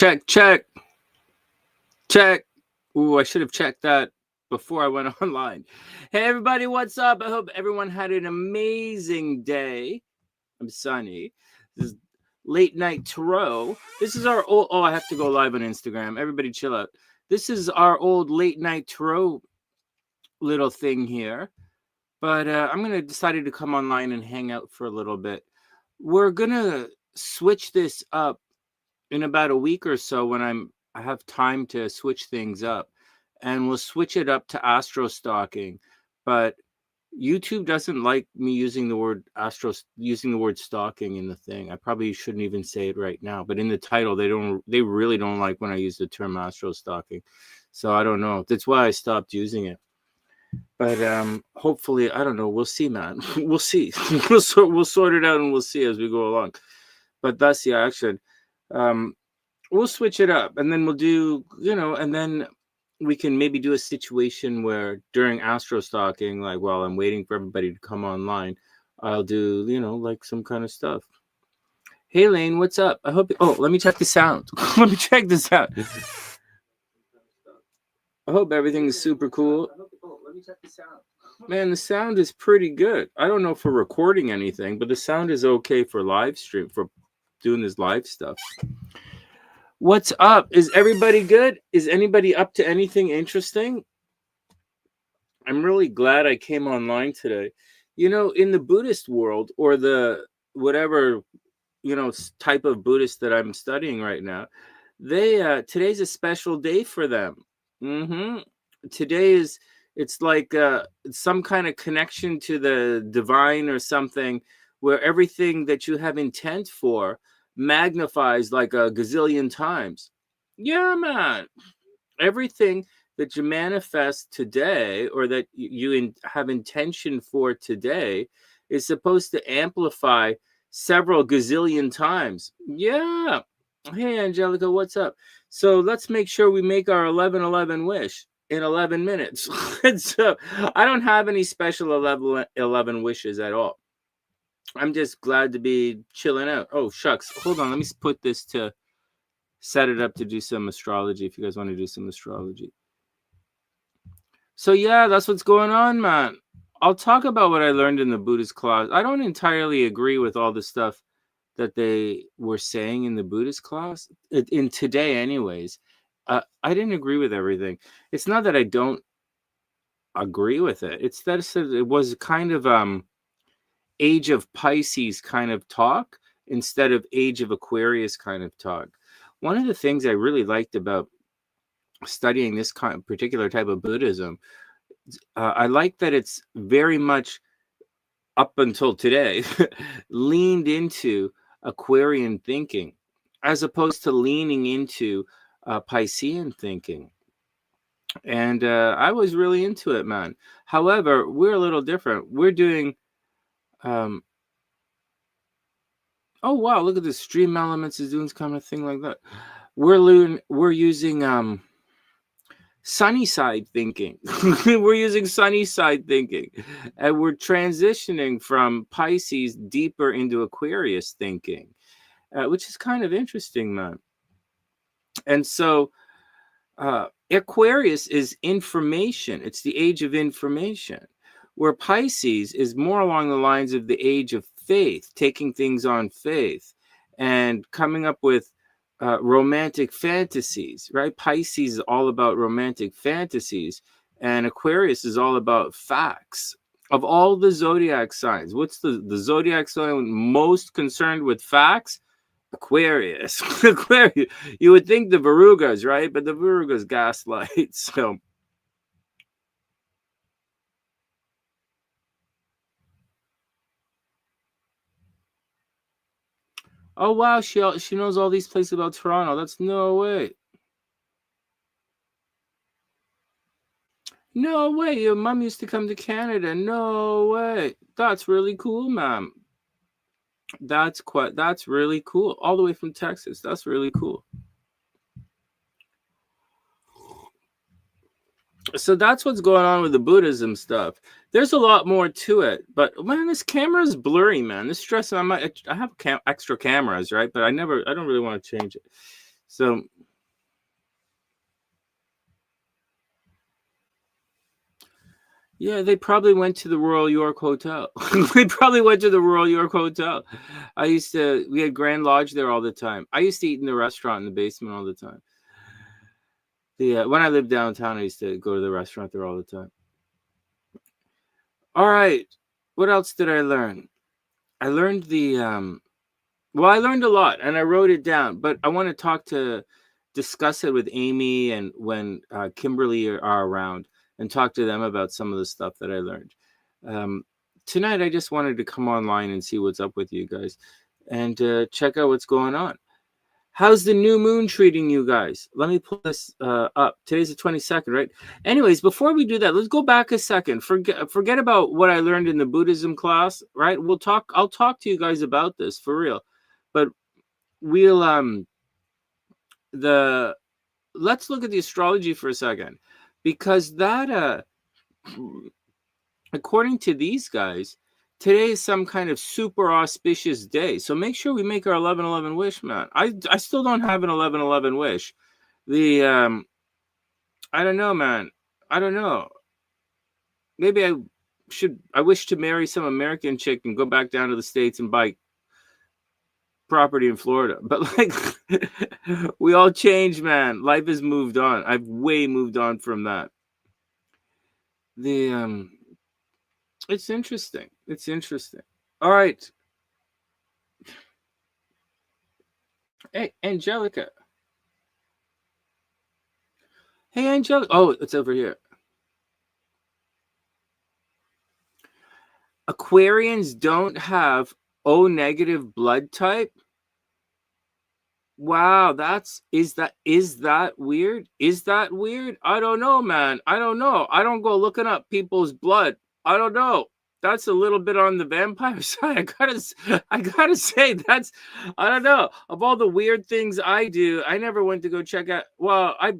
Check, check, check. Ooh, I should have checked that before I went online. Hey, everybody, what's up? I hope everyone had an amazing day. I'm Sonny. This is Late Night Tarot. This is our old... Oh, I have to go live on Instagram. Everybody chill out. This is our old Late Night Tarot little thing here. But I'm going to decide to come online and hang out for a little bit. We're going to switch this up in about a week or so when I have time to switch things up, and we'll switch it up to Astro stalking. But YouTube doesn't like me using the word stalking in the thing. I probably shouldn't even say it right now, but in the title they really don't like when I use the term Astro stalking. So I don't know. That's why I stopped using it. But hopefully, I don't know. We'll see, man. We'll see. we'll sort it out and we'll see as we go along. But that's the action. We'll switch it up, and then we'll do, and then we can maybe do a situation where during Astro stalking, like while I'm waiting for everybody to come online, I'll do, like some kind of stuff. Hey, Lane, what's up? I hope. Oh, let me check the sound. Let me check this out. I hope everything is super cool. Let me check the sound. Man, the sound is pretty good. I don't know for recording anything, but the sound is okay for live stream, for doing this live stuff. What's up? Is everybody good? Is anybody up to anything interesting? I'm really glad I came online today. In the Buddhist world, or the whatever, type of Buddhist that I'm studying right now, today's a special day for them. Today it's like some kind of connection to the divine or something, where everything that you have intent for magnifies like a gazillion times. Yeah, man. Everything that you manifest today, or that you have intention for today, is supposed to amplify several gazillion times. Yeah. Hey, Angelica, what's up? So let's make sure we make our 11-11 wish in 11 minutes. So I don't have any special 11 wishes at all. I'm just glad to be chilling out. Oh, shucks. Hold on. Let me put this to set it up to do some astrology, if you guys want to do some astrology. So, yeah, that's what's going on, man. I'll talk about what I learned in the Buddhist class. I don't entirely agree with all the stuff that they were saying in the Buddhist class, in today anyways. I didn't agree with everything. It's not that I don't agree with it. It's that it was kind of... Age of Pisces kind of talk instead of Age of Aquarius kind of talk. One of the things I really liked about studying this particular type of Buddhism, I like that it's very much, up until today, leaned into Aquarian thinking, as opposed to leaning into Piscean thinking. And I was really into it, man. However, we're a little different. We're doing... oh wow, look at this. Stream Elements is doing this kind of thing like that. We're using TheSunnySide thinking. We're using TheSunnySide thinking, and we're transitioning from Pisces deeper into Aquarius thinking, which is kind of interesting, man. And so Aquarius is information. It's the age of information, where Pisces is more along the lines of the age of faith, taking things on faith and coming up with romantic fantasies, right? Pisces is all about romantic fantasies, and Aquarius is all about facts. Of all the zodiac signs, what's the zodiac sign most concerned with facts? Aquarius. Aquarius. You would think the Verugas, right? But the Verugas gaslight. So... Oh, wow, she knows all these places about Toronto. That's no way. No way. Your mom used to come to Canada. No way. That's really cool, ma'am. That's really cool. All the way from Texas. That's really cool. So that's what's going on with the Buddhism stuff. There's a lot more to it, but man, this camera is blurry, man. This stress. I have extra cameras, right? But I don't really want to change it. So yeah, they probably went to the Royal York Hotel. They probably went to the Royal York Hotel. We had Grand Lodge there all the time. I used to eat in the restaurant in the basement all the time. When I lived downtown, I used to go to the restaurant there all the time. All right. What else did I learn? I learned I learned a lot and I wrote it down, but I want to discuss it with Amy and when Kimberly are around and talk to them about some of the stuff that I learned. Tonight, I just wanted to come online and see what's up with you guys and check out what's going on. How's the new moon treating you guys? Let me pull this up. Today's the 22nd, right? Anyways, before we do that, let's go back a second. Forget about what I learned in the Buddhism class, right? I'll talk to you guys about this for real. But we'll let's look at the astrology for a second, because that according to these guys, today is some kind of super auspicious day. So make sure we make our 11/11 wish, man. I still don't have an 11/11 wish. I don't know, man. I don't know. Maybe I wish to marry some American chick and go back down to the States and buy property in Florida. But like we all change, man. Life has moved on. I've way moved on from that. It's interesting. It's interesting. All right. Hey, Angelica. Hey, Angelica. Oh, it's over here. Aquarians don't have O negative blood type. Wow, is that weird? Is that weird? I don't know, man. I don't know. I don't go looking up people's blood. I don't know. That's a little bit on the vampire side. I gotta say I don't know. Of all the weird things I do, I never went to go check out. Well, I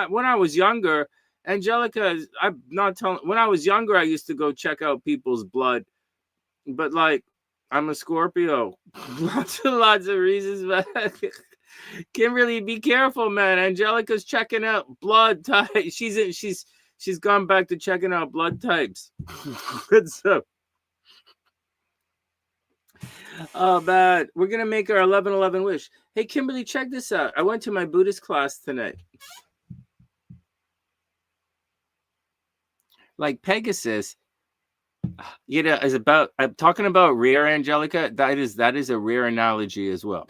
when I was younger, Angelica, I'm not telling. When I was younger, I used to go check out people's blood, but like, I'm a Scorpio. Lots and lots of reasons, man. Kimberly, be careful, man. Angelica's checking out blood type. She's gone back to checking out blood types. So, oh man, we're gonna make our 11/11 wish. Hey, Kimberly, check this out. I went to my Buddhist class tonight. Like Pegasus, I'm talking about rare, Angelica. That is a rare analogy as well.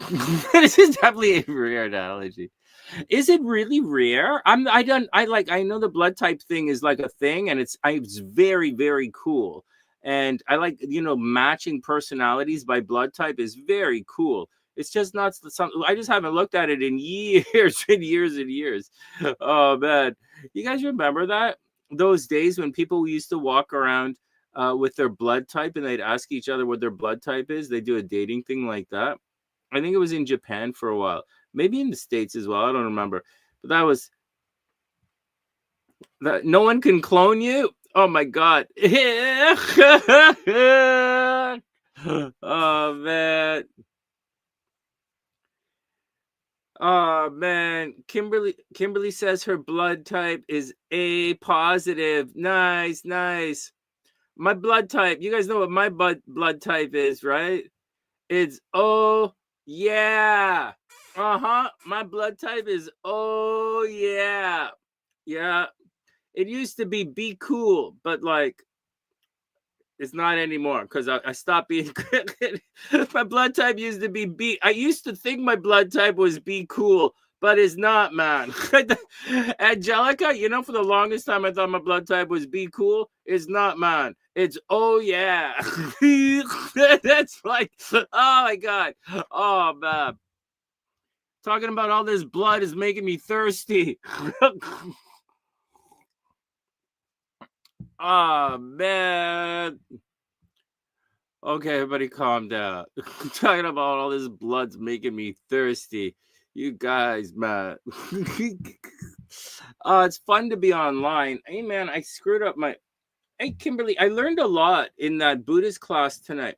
This is definitely a rare analogy. Is it really rare? I know the blood type thing is like a thing, and it's very, very cool. And I like, matching personalities by blood type is very cool. It's just not something I just haven't looked at it in years and years and years. Oh man. You guys remember that? Those days when people used to walk around with their blood type and they'd ask each other what their blood type is. They do a dating thing like that. I think it was in Japan for a while, maybe in the States as well. I don't remember, but that. No one can clone you. Oh my god. Oh man. Oh man. Kimberly says her blood type is A positive. Nice. My blood type, you guys know what my blood type is, right? It's O, yeah. My blood type is O, yeah. Yeah. It used to be cool, but like it's not anymore because I stopped being my blood type used to be B. I used to think my blood type was B cool, but it's not, man. Angelica, for the longest time I thought my blood type was B cool. It's not, man. It's oh yeah. That's like, oh my god. Oh man. Talking about all this blood is making me thirsty. Oh man. Okay, everybody calm down. Talking about all this blood's making me thirsty. You guys, man. It's fun to be online. Hey, man, I screwed up my... Hey, Kimberly, I learned a lot in that Buddhist class tonight.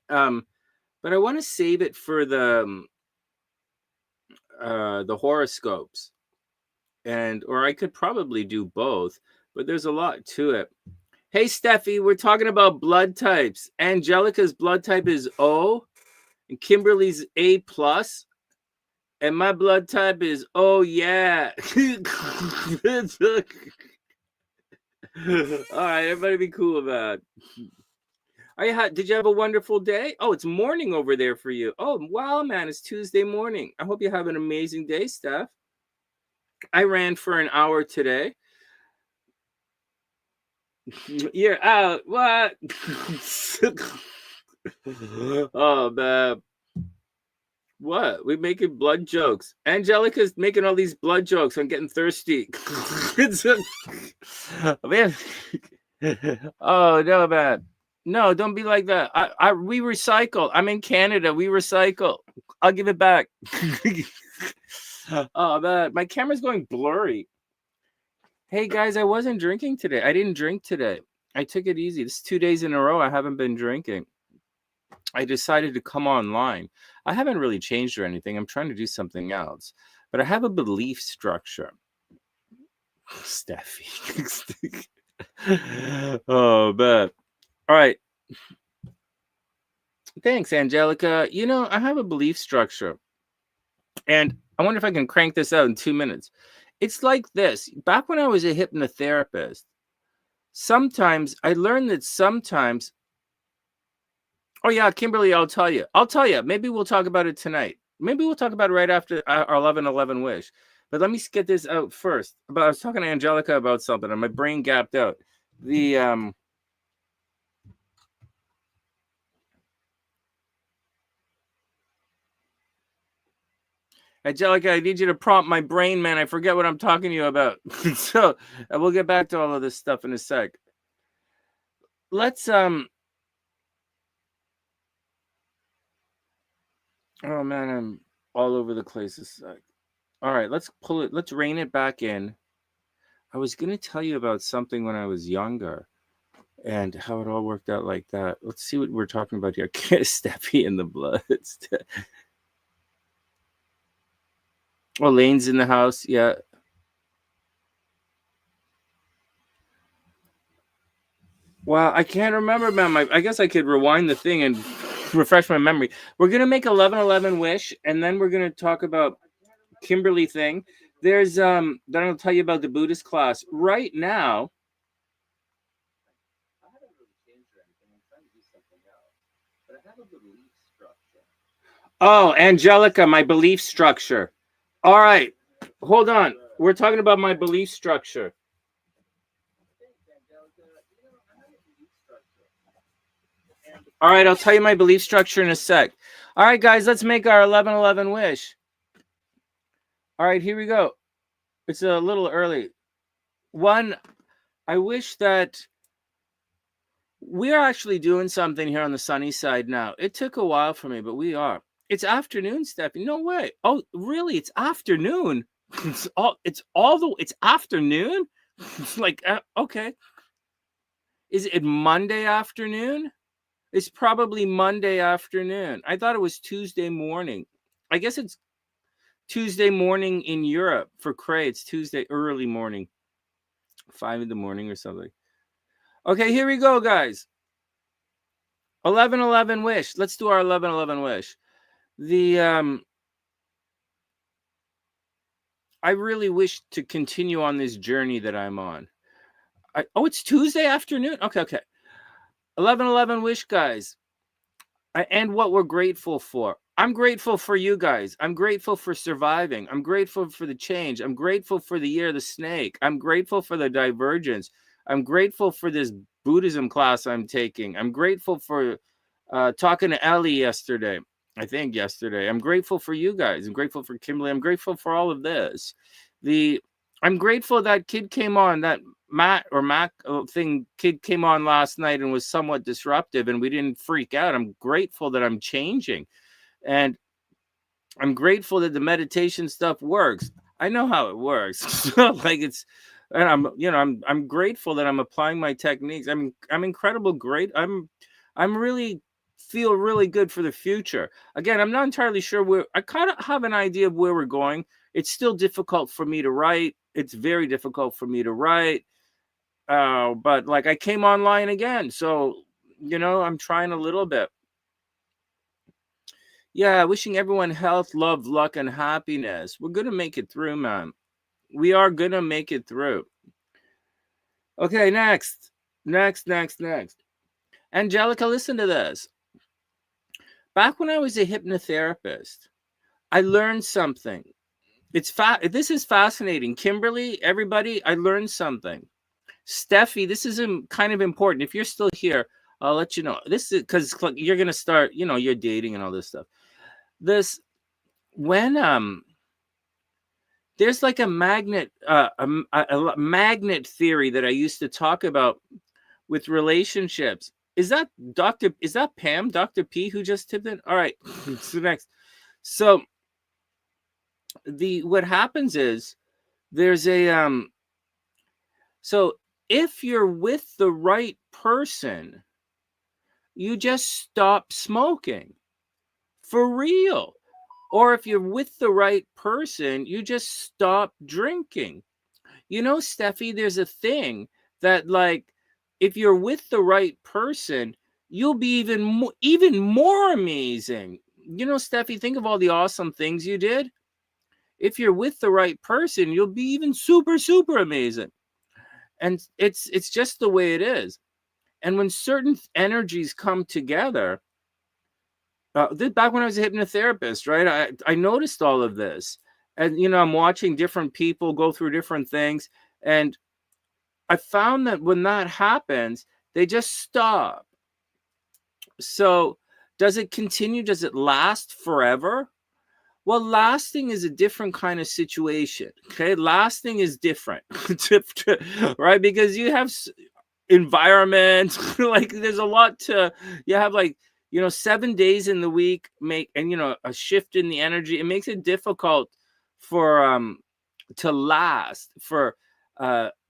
But I want to save it for the... the horoscopes, or I could probably do both, but there's a lot to it. Hey, Steffi, we're talking about blood types. Angelica's blood type is O, and Kimberly's A plus, and my blood type is O. Yeah. All right, everybody, be cool about it. Did you have a wonderful day? Oh, it's morning over there for you. Oh, wow, man, it's Tuesday morning. I hope you have an amazing day, Steph. I ran for an hour today. You're out. What? Oh, man. What? We're making blood jokes. Angelica's making all these blood jokes. I'm getting thirsty. Man. Oh, no, man. No, don't be like that. We recycle. I'm in Canada. We recycle. I'll give it back. Oh, man. My camera's going blurry. Hey, guys, I wasn't drinking today. I didn't drink today. I took it easy. This is 2 days in a row I haven't been drinking. I decided to come online. I haven't really changed or anything. I'm trying to do something else. But I have a belief structure. Steffi. Oh, man. All right. Thanks, Angelica. You know, I have a belief structure. And I wonder if I can crank this out in 2 minutes. It's like this. Back when I was a hypnotherapist, I learned that sometimes. Oh, yeah, Kimberly, I'll tell you. Maybe we'll talk about it tonight. Maybe we'll talk about it right after our 11/11 wish. But let me get this out first. I was talking to Angelica about something, and my brain gapped out. Angelica, I need you to prompt my brain, man. I forget what I'm talking to you about. So we'll get back to all of this stuff in a sec. Let's Oh man, I'm all over the place this sec. All right, let's pull it. Let's rein it back in. I was gonna tell you about something when I was younger, and how it all worked out like that. Let's see what we're talking about here. Steffi in the blood. Oh, Lane's in the house. Yeah. Well, I can't remember, man. I guess I could rewind the thing and refresh my memory. We're gonna make 11/11 wish, and then we're gonna talk about Kimberly thing. There's then I'll tell you about the Buddhist class right now. I haven't really changed anything. I'm trying to do something else, but I have a belief structure. Oh, Angelica, my belief structure. All right, hold on. We're talking about my belief structure. All right, I'll tell you my belief structure in a sec. All right, guys, let's make our 11/11 wish. All right, here we go. It's a little early. One, I wish that we're actually doing something here on the sunny side now. It took a while for me, but we are. It's afternoon, Stephanie. No way. Oh, really? It's afternoon. It's afternoon. It's like okay. Is it Monday afternoon? It's probably Monday afternoon. I thought it was Tuesday morning. I guess it's Tuesday morning in Europe. For Cray, it's Tuesday early morning. 5 in the morning or something. Okay, here we go, guys. 11/11 wish. Let's do our 11/11 wish. I really wish to continue on this journey that I'm on. It's Tuesday afternoon? Okay. 11/11 wish, guys. And what we're grateful for. I'm grateful for you guys. I'm grateful for surviving. I'm grateful for the change. I'm grateful for the year of the snake. I'm grateful for the divergence. I'm grateful for this Buddhism class I'm taking. I'm grateful for talking to Ellie yesterday. I'm grateful for you guys. I'm grateful for Kimberly. I'm grateful for all of this. I'm grateful that kid came on, that Mac kid came on last night and was somewhat disruptive and we didn't freak out. I'm grateful that I'm changing. And I'm grateful that the meditation stuff works. I know how it works. I'm grateful that I'm applying my techniques. I'm incredible great. I'm really feel really good for the future. Again, I'm not entirely sure where. I kind of have an idea of where we're going. It's still difficult for me to write. It's very difficult for me to write. But like I came online again, so I'm trying a little bit. Yeah, wishing everyone health, love, luck, and happiness. We're gonna make it through, man. We are gonna make it through. Okay, next. Angelica, listen to this. Back when I was a hypnotherapist, I learned something. This is fascinating. Kimberly, everybody, I learned something. Steffi, this is kind of important. If you're still here, I'll let you know. This is because you're gonna start, you're dating and all this stuff. When there's like a magnet, a magnet theory that I used to talk about with relationships. Is that Pam, Dr. P, who just tipped in? All right, so next. So what happens is there's a so if you're with the right person, you just stop smoking for real. Or if you're with the right person, you just stop drinking. Steffi, there's a thing that like if you're with the right person, you'll be even more amazing. Steffi, think of all the awesome things you did. If you're with the right person, you'll be even super, super amazing. And it's just the way it is. And when certain energies come together, back when I was a hypnotherapist, right, I noticed all of this. And, I'm watching different people go through different things. And I found that when that happens, they just stop. So does it continue? Does it last forever? Well, lasting is a different kind of situation. Okay. Lasting is different, right? Because you have environment, like there's a lot you have like, 7 days in the week and a shift in the energy. It makes it difficult for, to last, for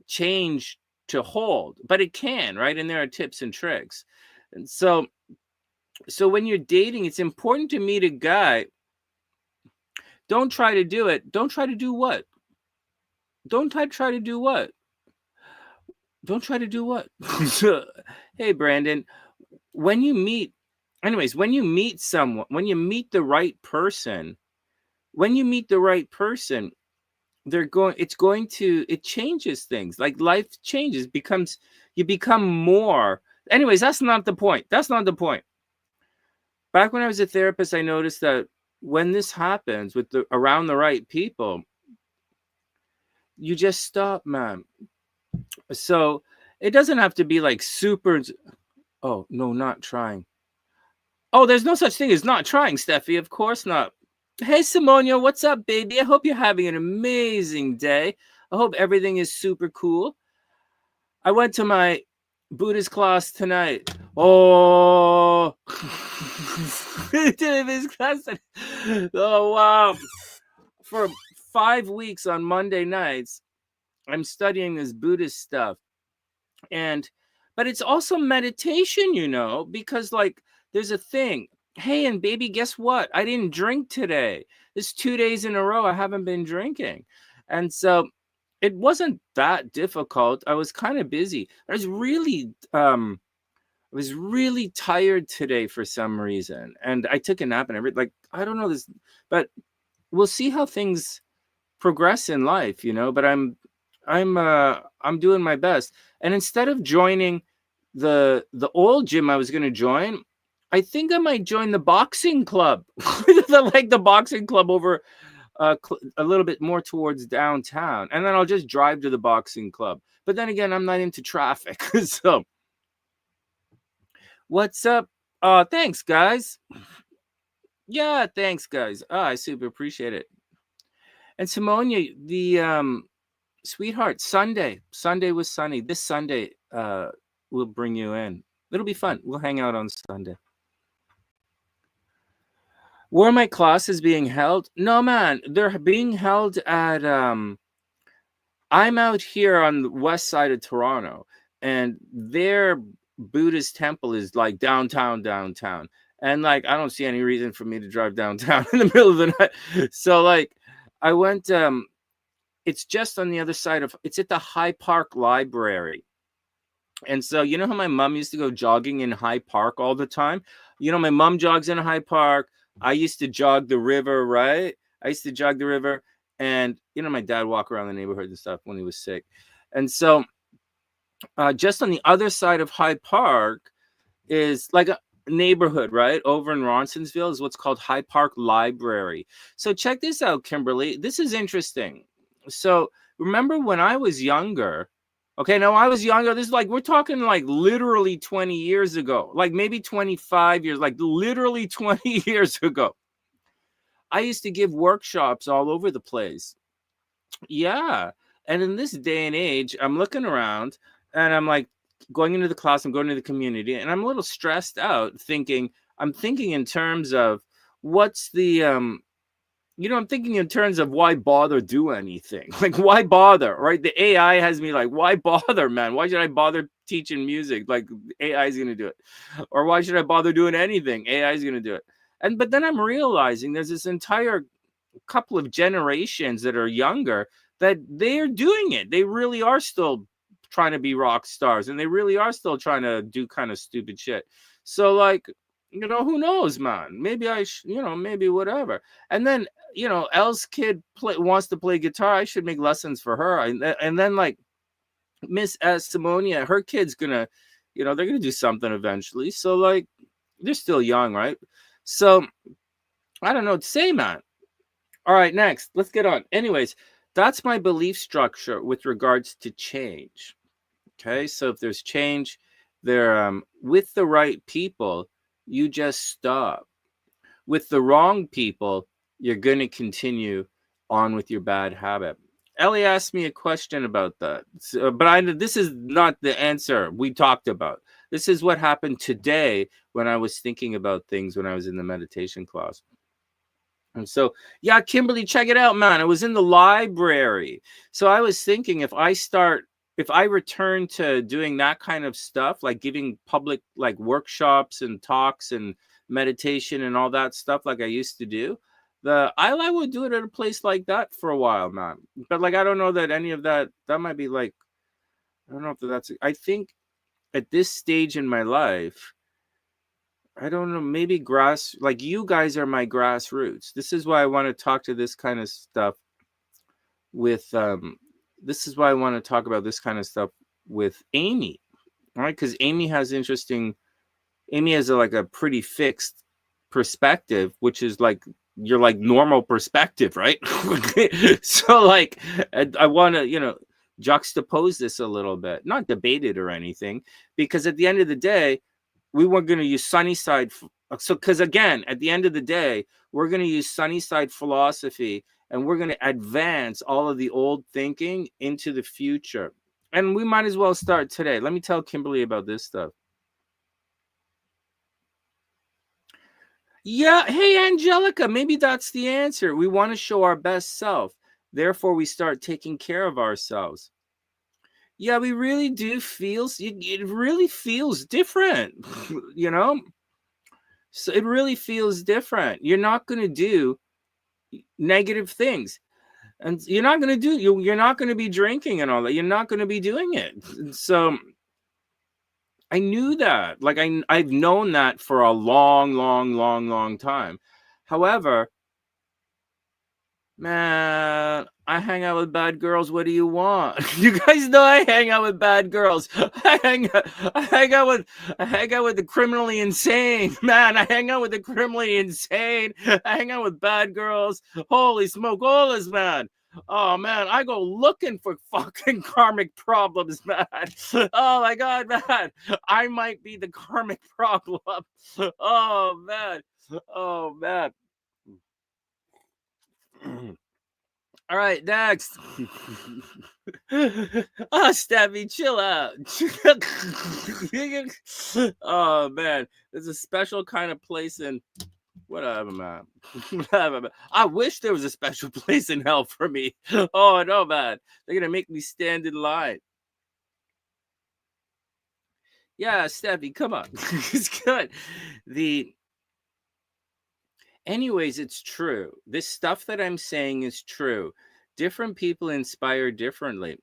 change to hold, but it can, right? And there are tips and tricks. And so when you're dating, it's important to meet a guy. Don't try to do it. Don't try to do what? Don't try to do what? Don't try to do what? Hey, Brandon, when you meet someone, when you meet the right person, it changes things. Like life changes, you become more. Anyways, that's not the point. Back when I was a therapist, I noticed that when this happens around the right people, you just stop, man. So it doesn't have to be like super. Oh, no, not trying. Oh, there's no such thing as not trying, Steffi. Of course not. Hey, Simonia, what's up, baby? I hope you're having an amazing day. I hope everything is super cool. I went to my Buddhist class tonight. Oh, oh wow. For 5 weeks on Monday nights, I'm studying this Buddhist stuff. But it's also meditation, because like there's a thing. Hey, and baby, guess what? I didn't drink today. This 2 days in a row, I haven't been drinking. And so it wasn't that difficult. I was kind of busy. I was really tired today for some reason. And I took a nap and everything. Like, I don't know this, but we'll see how things progress in life, but I'm doing my best. And instead of joining the old gym I was going to join, I think I might join the boxing club, the boxing club over a little bit more towards downtown. And then I'll just drive to the boxing club. But then again, I'm not into traffic. So what's up? Thanks, guys. Yeah, thanks, guys. I super appreciate it. And Simonia, the sweetheart, Sunday with Sonny. This Sunday, we'll bring you in. It'll be fun. We'll hang out on Sunday. Where my classes being held? No, man, they're being held at I'm out here on the west side of Toronto, and their Buddhist temple is like downtown. And like, I don't see any reason for me to drive downtown in the middle of the night. So like, I went. It's just on the other side of. It's at the High Park Library. And so, you know how my mom used to go jogging in High Park all the time? You know, my mom jogs in High Park. I used to jog the river, right? I used to jog the river. And, you know, my dad walk around the neighborhood and stuff when he was sick. And so, just on the other side of High Park is like a neighborhood, right? Over in Ronsonsville is what's called High Park Library. So, check this out, Kimberly. This is interesting. So, remember when I was younger? Okay, now I was younger. This is like, we're talking like literally 20 years ago, like maybe 25 years, like literally 20 years ago. I used to give workshops all over the place. Yeah. And in this day and age, I'm looking around and I'm like going into the class, I'm going to the community, and I'm a little stressed out I'm thinking in terms of what's the, I'm thinking in terms of why bother do anything? Like, why bother, right? The AI has me like, why bother, man? Why should I bother teaching music? Like, AI is going to do it. Or why should I bother doing anything? AI is going to do it. But then I'm realizing there's this entire couple of generations that are younger that they're doing it. They really are still trying to be rock stars, and they really are still trying to do kind of stupid shit. So, like, who knows, man? Maybe maybe whatever. And then, Elle's kid wants to play guitar. I should make lessons for her. And then, like, Miss Simonia, her kid's gonna, they're gonna do something eventually. So, like, they're still young, right? So, I don't know what to say, man. All right, next, let's get on. Anyways, that's my belief structure with regards to change. Okay, so if there's change, with the right people, you just stop. With the wrong people, you're going to continue on with your bad habit. Ellie asked me a question about that, but this is not the answer we talked about. This is what happened today when I was thinking about things when I was in the meditation class. And so, yeah, Kimberly, check it out, man. I was in the library. So I was thinking if I return to doing that kind of stuff, like giving public like workshops and talks and meditation and all that stuff like I used to do, I would do it at a place like that for a while, man. But like, I don't know that any of that might be like, I don't know if I think at this stage in my life, I don't know, maybe like you guys are my grassroots. This is why I want to talk to this kind of stuff with, this is why I want to talk about this kind of stuff with Amy, right? Because Amy has like a pretty fixed perspective, which is like your like normal perspective, right? So like, I want to, juxtapose this a little bit, not debate it or anything, because at the end of the day, we were going to use SunnySide. So, because again, at the end of the day, we're going to use SunnySide philosophy, and we're going to advance all of the old thinking into the future. And we might as well start today. Let me tell Kimberly about this stuff. Yeah. Hey, Angelica, maybe that's the answer. We want to show our best self. Therefore, we start taking care of ourselves. Yeah, we really do it really feels different, So it really feels different. You're not going to do negative things. And you're not going to you're not going to be drinking and all that. You're not going to be doing it. So I knew that. Like I've known that for a long, long, long, long time. However, man, I hang out with bad girls. What do you want? You guys know I hang out with bad girls. I hang out with the criminally insane. Man, I hang out with the criminally insane. I hang out with bad girls. Holy smoke, all this, man. Oh man, I go looking for fucking karmic problems, man. Oh my god, man. I might be the karmic problem. Oh man. Oh man. All right, next. Stabby, chill out. Oh man, there's a special kind of place in whatever, man. I wish there was a special place in hell for me. Oh no, man, they're gonna make me stand in line. Yeah, Steffi, come on. It's good. Anyways, it's true. This stuff that I'm saying is true. Different people inspire differently.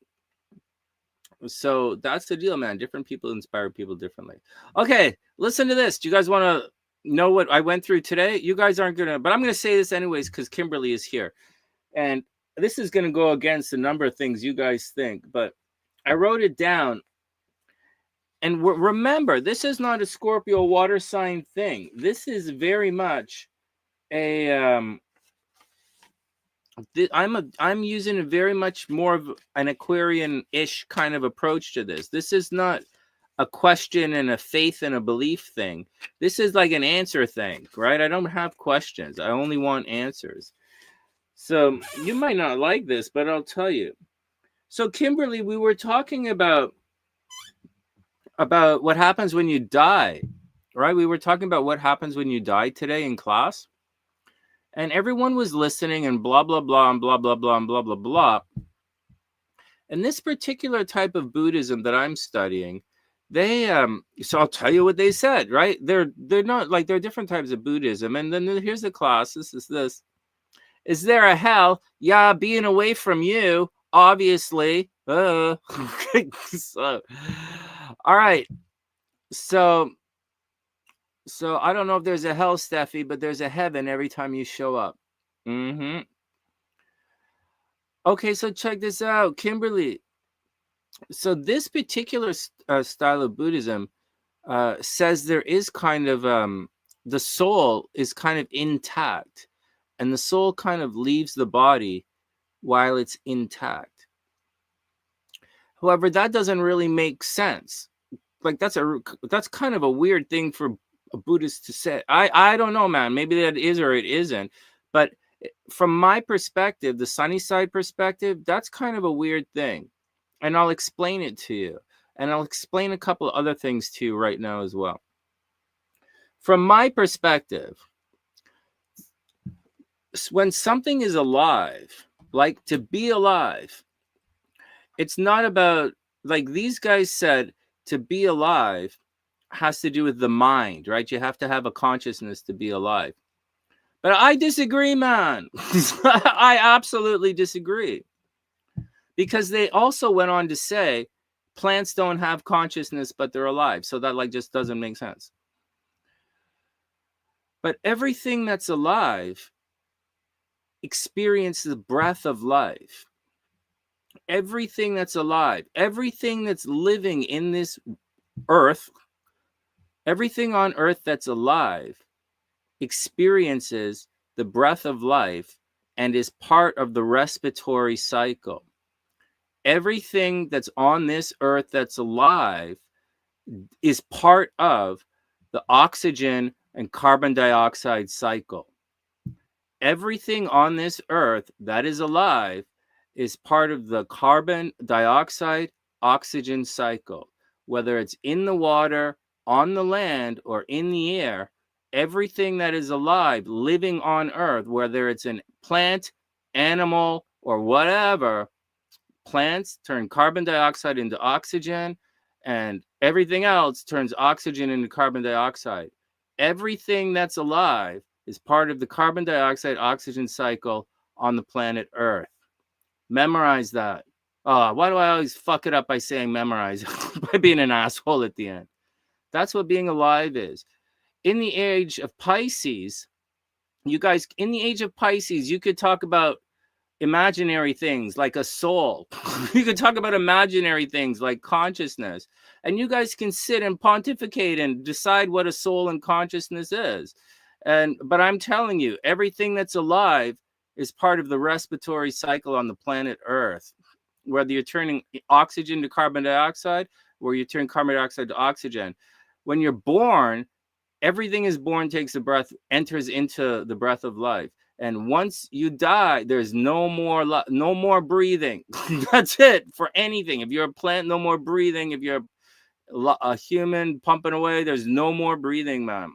So that's the deal, man. Different people inspire people differently. Okay, listen to this. Do you guys want to know what I went through today? You guys aren't going to, but I'm going to say this anyways because Kimberly is here. And this is going to go against a number of things you guys think, but I wrote it down. And remember, this is not a Scorpio water sign thing. This is very much a I'm using a very much more of an Aquarian-ish kind of approach to this. This is not a question and a faith and a belief thing. This is like an answer thing, right? I don't have questions. I only want answers. So you might not like this, but I'll tell you. So Kimberly, we were talking about what happens when you die, right? We were talking about what happens when you die today in class. And everyone was listening and blah, blah, blah, and blah, blah, blah, and blah, blah, blah. And this particular type of Buddhism that I'm studying, they, so I'll tell you what they said, right? They're not like, there are different types of Buddhism. And then here's the class. This is this. Is there a hell? Yeah, being away from you, obviously. So, all right. So I don't know if there's a hell, Steffi, but there's a heaven every time you show up. Okay, so check this out, Kimberly. So this particular style of Buddhism says there is kind of the soul is kind of intact, and the soul kind of leaves the body while it's intact. However, that doesn't really make sense. Like that's kind of a weird thing for a Buddhist to say. I don't know, man. Maybe that is or it isn't. But from my perspective, the TheSunnySide perspective, that's kind of a weird thing. And I'll explain it to you. And I'll explain a couple of other things to you right now as well. From my perspective, when something is alive, like to be alive, it's not about, like these guys said, to be alive has to do with the mind, right? You have to have a consciousness to be alive. But I disagree, man. I absolutely disagree. Because they also went on to say plants don't have consciousness, but they're alive. So that like just doesn't make sense. But everything that's alive experiences the breath of life. Everything that's alive, everything that's living in this earth, everything on earth that's alive experiences the breath of life and is part of the respiratory cycle. Everything that's on this earth that's alive is part of the oxygen and carbon dioxide cycle. Everything on this earth that is alive is part of the carbon dioxide oxygen cycle. Whether it's in the water, on the land, or in the air, everything that is alive living on earth, whether it's a plant, animal, or whatever, plants turn carbon dioxide into oxygen, and everything else turns oxygen into carbon dioxide. Everything that's alive is part of the carbon dioxide oxygen cycle on the planet Earth. Memorize that. Why do I always fuck it up by saying memorize? By being an asshole at the end. That's what being alive is. In the age of Pisces, you guys, in the age of Pisces, you could talk about imaginary things like a soul. You could talk about imaginary things like consciousness. And you guys can sit and pontificate and decide what a soul and consciousness is. But I'm telling you, everything that's alive is part of the respiratory cycle on the planet Earth. Whether you're turning oxygen to carbon dioxide, or you turn carbon dioxide to oxygen. When you're born, everything is born, takes a breath, enters into the breath of life. And once you die, there's no more breathing. That's it for anything. If you're a plant, no more breathing. If you're a human pumping away, there's no more breathing, man.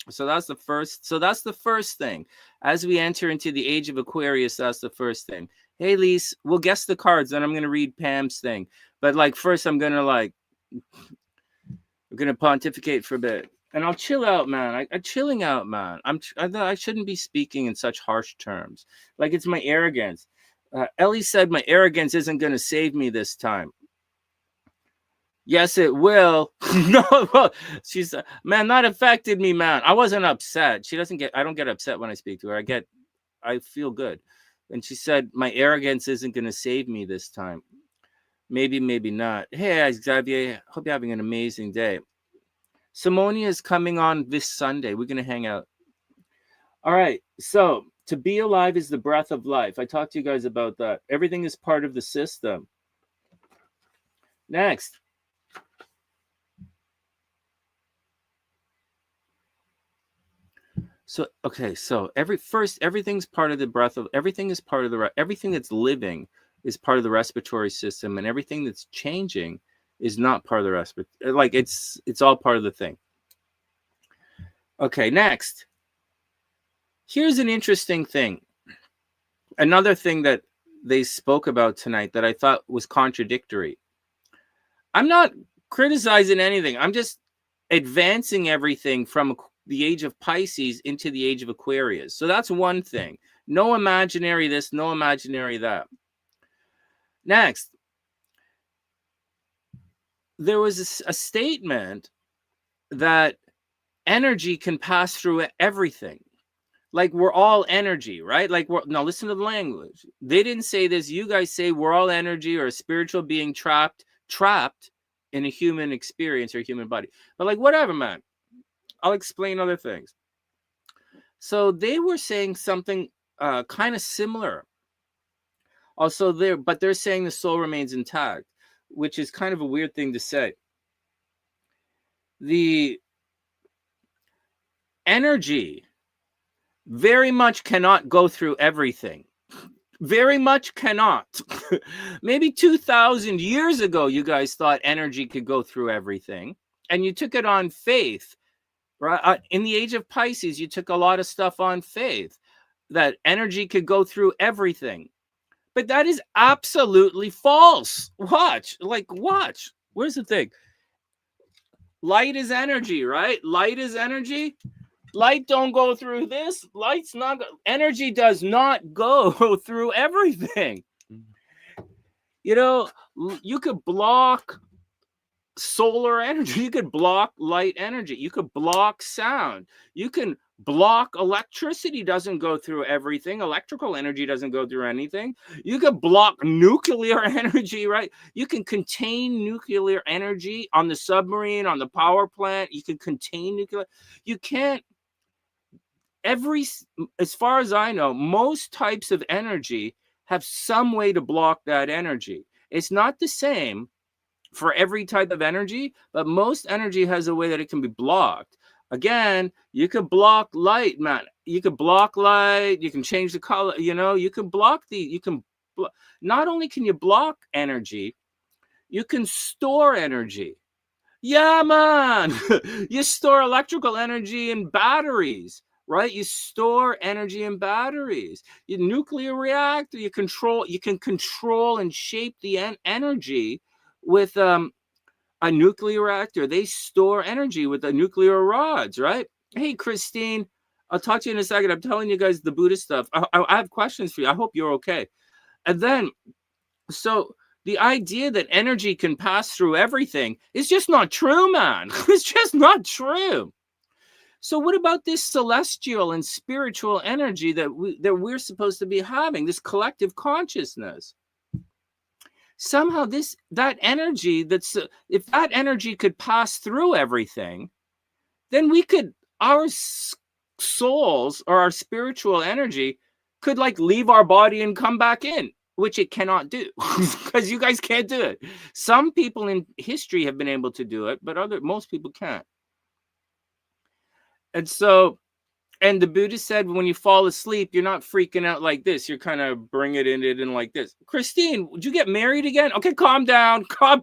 So that's the first thing. As we enter into the age of Aquarius, that's the first thing. Hey, Lise, we'll guess the cards, then I'm going to read Pam's thing. But like first, we're going to pontificate for a bit. And I'll chill out, man. I'm chilling out, man. I shouldn't be speaking in such harsh terms. Like it's my arrogance. Ellie said my arrogance isn't going to save me this time. Yes, it will. No, she's man, that affected me, man. I wasn't upset. I don't get upset when I speak to her. I feel good. And she said, my arrogance isn't going to save me this time. Maybe, maybe not. Hey, Xavier, hope you're having an amazing day. Simone is coming on this Sunday. We're going to hang out. All right. So to be alive is the breath of life. I talked to you guys about that. Everything is part of the system. Next. So, okay. So everything's part of the breath of, everything is part of everything that's living is part of the respiratory system, and everything that's changing is not part of the respiratory. Like it's all part of the thing. Okay. Next. Here's an interesting thing. Another thing that they spoke about tonight that I thought was contradictory. I'm not criticizing anything. I'm just advancing everything from the age of Pisces into the age of Aquarius. So that's one thing. No imaginary this, no imaginary that. Next, there was a statement that energy can pass through everything. Like we're all energy, right? Like now listen to the language. They didn't say this. You guys say we're all energy or a spiritual being trapped in a human experience or human body. But like whatever, man. I'll explain other things. So they were saying something kind of similar. Also but they're saying the soul remains intact, which is kind of a weird thing to say. The energy very much cannot go through everything. Very much cannot. Maybe 2,000 years ago, you guys thought energy could go through everything, and you took it on faith, right? In the age of Pisces, you took a lot of stuff on faith that energy could go through everything. But that is absolutely false. Watch. Where's the thing? Light is energy, right? Light is energy. Light don't go through this. Energy does not go through everything. You know, you could block solar energy. You could block light energy. You could block sound. You can block electricity. Doesn't go through everything. Electrical energy doesn't go through anything. You could block nuclear energy, right? You can contain nuclear energy on the submarine, on the power plant. You can contain nuclear. You can't. As far as I know, most types of energy have some way to block that energy. It's not the same for every type of energy, but most energy has a way that it can be blocked. Again, you could block light, man. You could block light. You can change the color. You can block not only can you block energy, you can store energy. Yeah, man. You store electrical energy in batteries. Right? You store energy in batteries. Your nuclear reactor, you can control and shape the energy with a nuclear reactor. They store energy with the nuclear rods, right? Hey, Christine, I'll talk to you in a second. I'm telling you guys the Buddhist stuff. I have questions for you. I hope you're okay. And then, so the idea that energy can pass through everything is just not true, man. It's just not true. So what about this celestial and spiritual energy that we're supposed to be having, this collective consciousness? Somehow that energy, if that energy could pass through everything, then our souls or our spiritual energy could like leave our body and come back in, which it cannot do because you guys can't do it. Some people in history have been able to do it, but most people can't. And so, and the Buddha said, when you fall asleep, you're not freaking out like this. You're kind of bring it in like this. Christine, would you get married again? Okay, calm down. All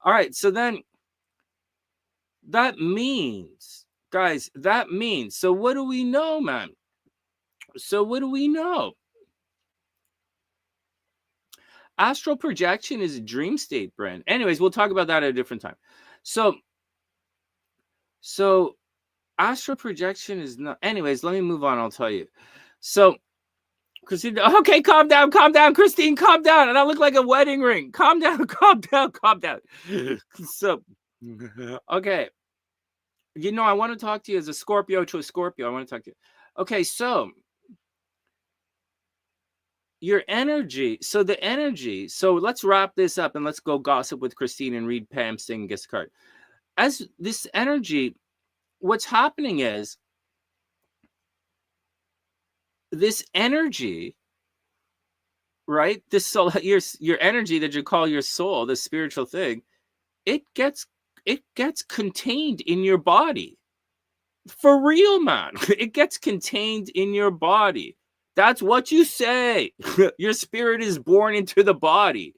right. So then that means, guys, so what do we know, man? So what do we know? Astral projection is a dream state, Brent. Anyways, we'll talk about that at a different time. So So astral projection is not. Anyways, let me move on. I'll tell you. So Christine, okay, calm down, Christine, calm down. And I look like a wedding ring. Calm down, calm down, calm down. So, okay. I want to talk to you as a Scorpio to a Scorpio. I want to talk to you. Okay, so your energy. So the energy. So let's wrap this up and let's go gossip with Christine and read Pam's thing and guest card. As this energy, what's happening is this energy, right? This soul, your energy that you call your soul, the spiritual thing, it gets contained in your body. For real, man. It gets contained in your body. That's what you say. Your spirit is born into the body.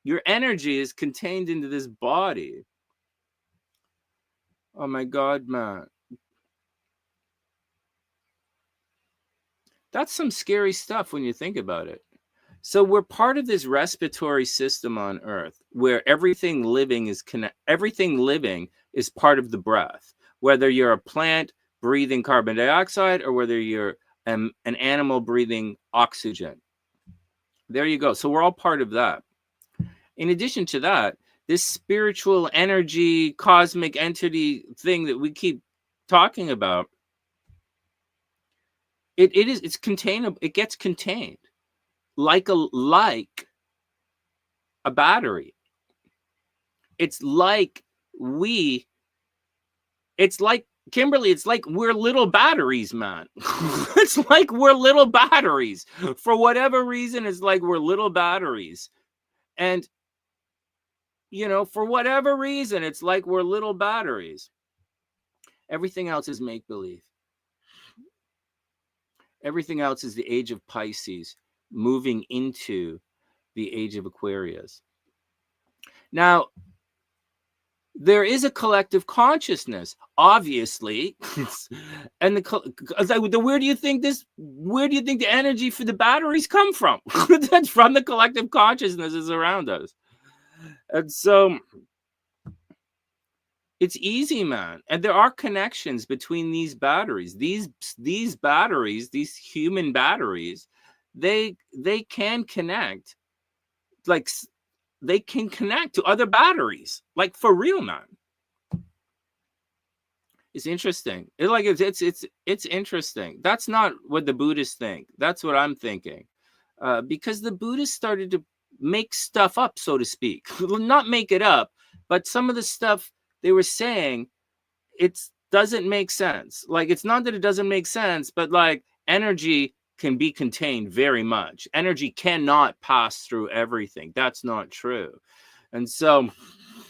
Your energy is contained into this body. Oh my God, man. That's some scary stuff when you think about it. So we're part of this respiratory system on Earth where everything living is part of the breath. Whether you're a plant breathing carbon dioxide or whether you're an animal breathing oxygen. There you go. So we're all part of that. In addition to that, this spiritual energy, cosmic entity thing that we keep talking about, it's containable. It gets contained like a battery. It's like Kimberly, it's like we're little batteries, man. It's like we're little batteries. For whatever reason, it's like we're little batteries. And, for whatever reason, it's like we're little batteries. Everything else is make-believe. Everything else is the age of Pisces moving into the age of Aquarius. Now, there is a collective consciousness, obviously, and where do you think the energy for the batteries come from? That's from the collective consciousness around us. And so it's easy, man. And there are connections between these batteries. These batteries, these human batteries, they can connect, like they can connect to other batteries, like for real, man. It's interesting. It's interesting. That's not what the Buddhists think. That's what I'm thinking, because the Buddhists started to make stuff up, so to speak. Not make it up, but some of the stuff they were saying, it doesn't make sense. Like, it's not that it doesn't make sense, but like energy can be contained very much. Energy cannot pass through everything. That's not true. And so,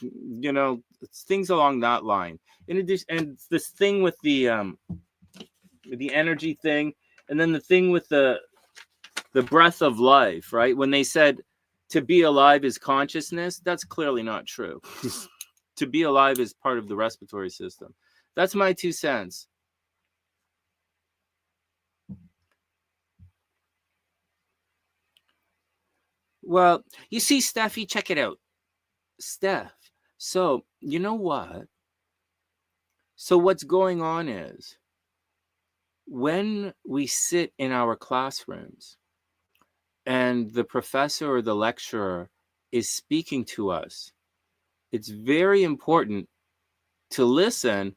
it's things along that line. In addition, and this thing with the energy thing, and then the thing with the breath of life, right? When they said to be alive is consciousness, that's clearly not true. To be alive is part of the respiratory system. That's my 2 cents. Well, you see, Steffi, check it out. Steph, so you know what? So what's going on is when we sit in our classrooms and the professor or the lecturer is speaking to us, it's very important to listen.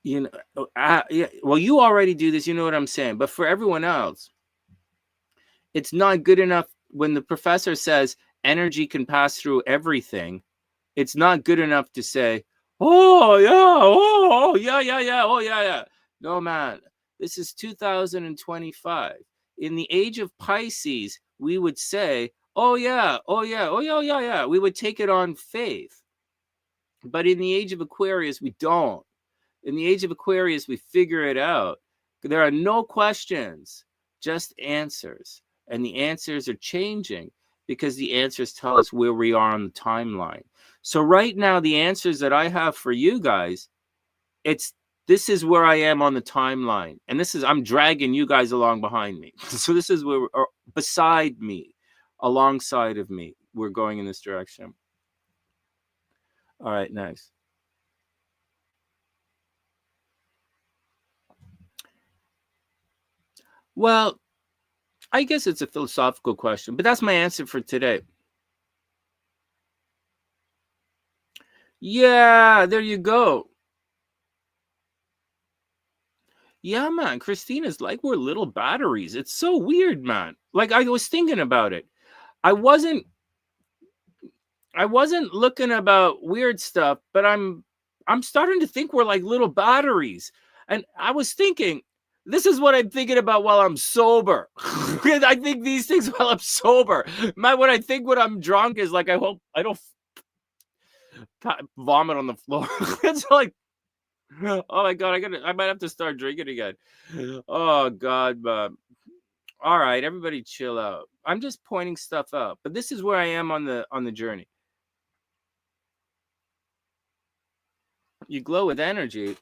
Well, you already do this, you know what I'm saying. But for everyone else, it's not good enough when the professor says energy can pass through everything. It's not good enough to say, oh, yeah, oh, yeah, oh, yeah. No, man, this is 2025. In the age of Pisces, we would say, oh, yeah. We would take it on faith. But in the age of Aquarius, we don't. In the age of Aquarius, we figure it out. There are no questions, just answers. And the answers are changing because the answers tell us where we are on the timeline. So right now, the answers that I have for you guys, this is where I am on the timeline. And I'm dragging you guys along behind me. So this is where, or beside me, alongside of me, we're going in this direction. All right, next. Well, I guess it's a philosophical question, but that's my answer for today. Yeah, there you go. Yeah, man. Christina's like we're little batteries. It's so weird, man. Like I was thinking about it. I wasn't looking about weird stuff, but I'm starting to think we're like little batteries. And I was thinking, this is what I'm thinking about while I'm sober. I think these things while I'm sober. Man, what I think when I'm drunk is like I hope I don't vomit on the floor. It's like, oh my god, I might have to start drinking again. Oh god, man. All right, everybody chill out. I'm just pointing stuff out, but this is where I am on the journey. You glow with energy.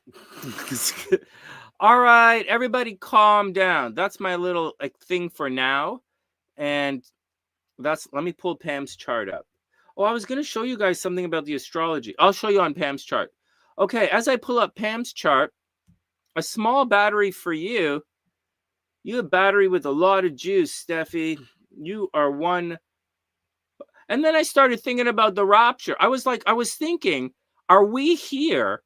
All right, everybody calm down. That's my little like thing for now. And let me pull Pam's chart up. Oh, I was going to show you guys something about the astrology. I'll show you on Pam's chart. Okay, as I pull up Pam's chart, a small battery for you. You a battery with a lot of juice, Steffi. You are one. And then I started thinking about the rapture. I was thinking, are we here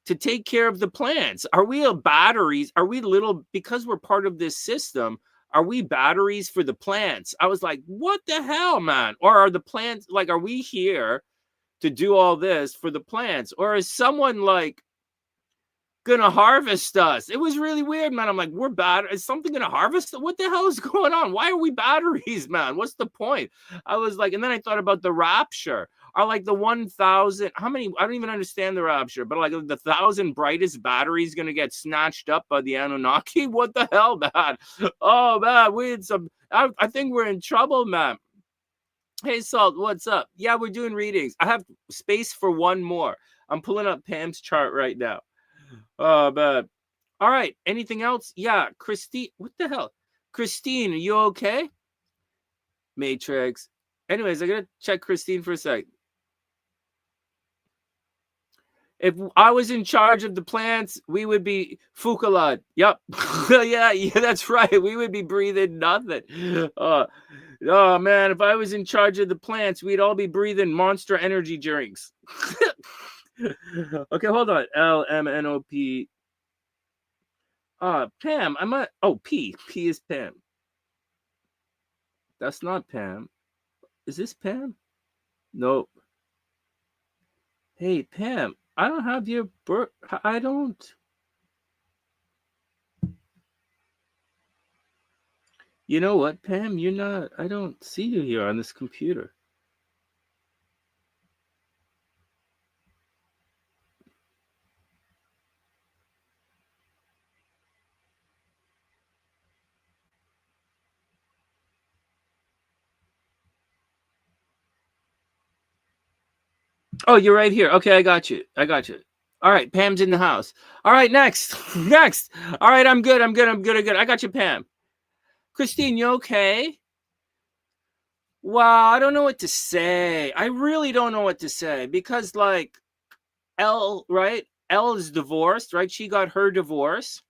to take care of the plants? Are we batteries? Are we little, because we're part of this system, are we batteries for the plants? I was like, what the hell, man? Or are the plants, like, are we here to do all this for the plants? Or is someone like gonna harvest us? It was really weird, man. I'm like, we're bad. Is something gonna harvest? What the hell is going on? Why are we batteries, man? What's the point? I was like, and then I thought about the rapture. Are like the 1,000, how many? I don't even understand the rapture, but like the 1,000 brightest batteries gonna get snatched up by the Anunnaki? What the hell, man? Oh man, we had some. I think we're in trouble, man. Hey, Salt, what's up? Yeah, we're doing readings. I have space for one more. I'm pulling up Pam's chart right now. Oh, man. All right. Anything else? Yeah. Christine. What the hell? Christine, are you okay? Matrix. Anyways, I got to check Christine for a sec. If I was in charge of the plants, we would be Fukalad. Yep. yeah, that's right. We would be breathing nothing. Oh, man. If I was in charge of the plants, we'd all be breathing Monster Energy drinks. Okay, hold on. LMNOP. Pam, P. P is Pam. That's not Pam. Is this Pam? Nope. Hey, Pam, I don't have your birth. I don't. You know what, Pam? You're not. I don't see you here on this computer. Oh, you're right here. Okay, I got you. All right, Pam's in the house. All right, next. Next. All right, I'm good. I'm good. I got you, Pam. Christine, you okay? Wow, I don't know what to say. I really don't know what to say because, like, Elle, right? Elle is divorced, right? She got her divorce.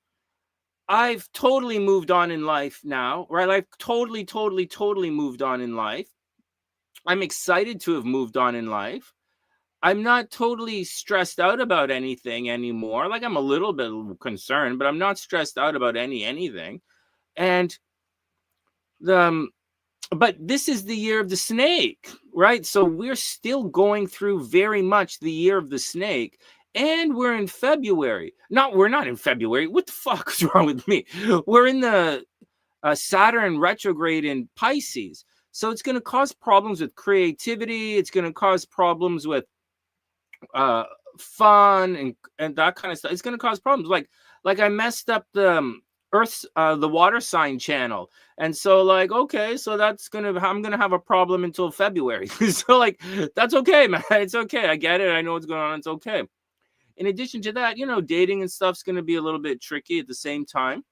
I've totally moved on in life now, right? I've totally moved on in life. I'm excited to have moved on in life. I'm not totally stressed out about anything anymore. Like I'm a little bit concerned, but I'm not stressed out about anything. And but this is the year of the snake, right? So we're still going through very much the year of the snake. And we're in February. We're not in February. What the fuck is wrong with me? We're in the Saturn retrograde in Pisces. So it's going to cause problems with creativity. It's going to cause problems with fun and that kind of stuff. It's going to cause problems. Like I messed up the Earth's the water sign channel, and so like okay, so I'm gonna have a problem until February. So like that's okay, man. It's okay. I get it. I know what's going on. It's okay. In addition to that, dating and stuff's going to be a little bit tricky at the same time.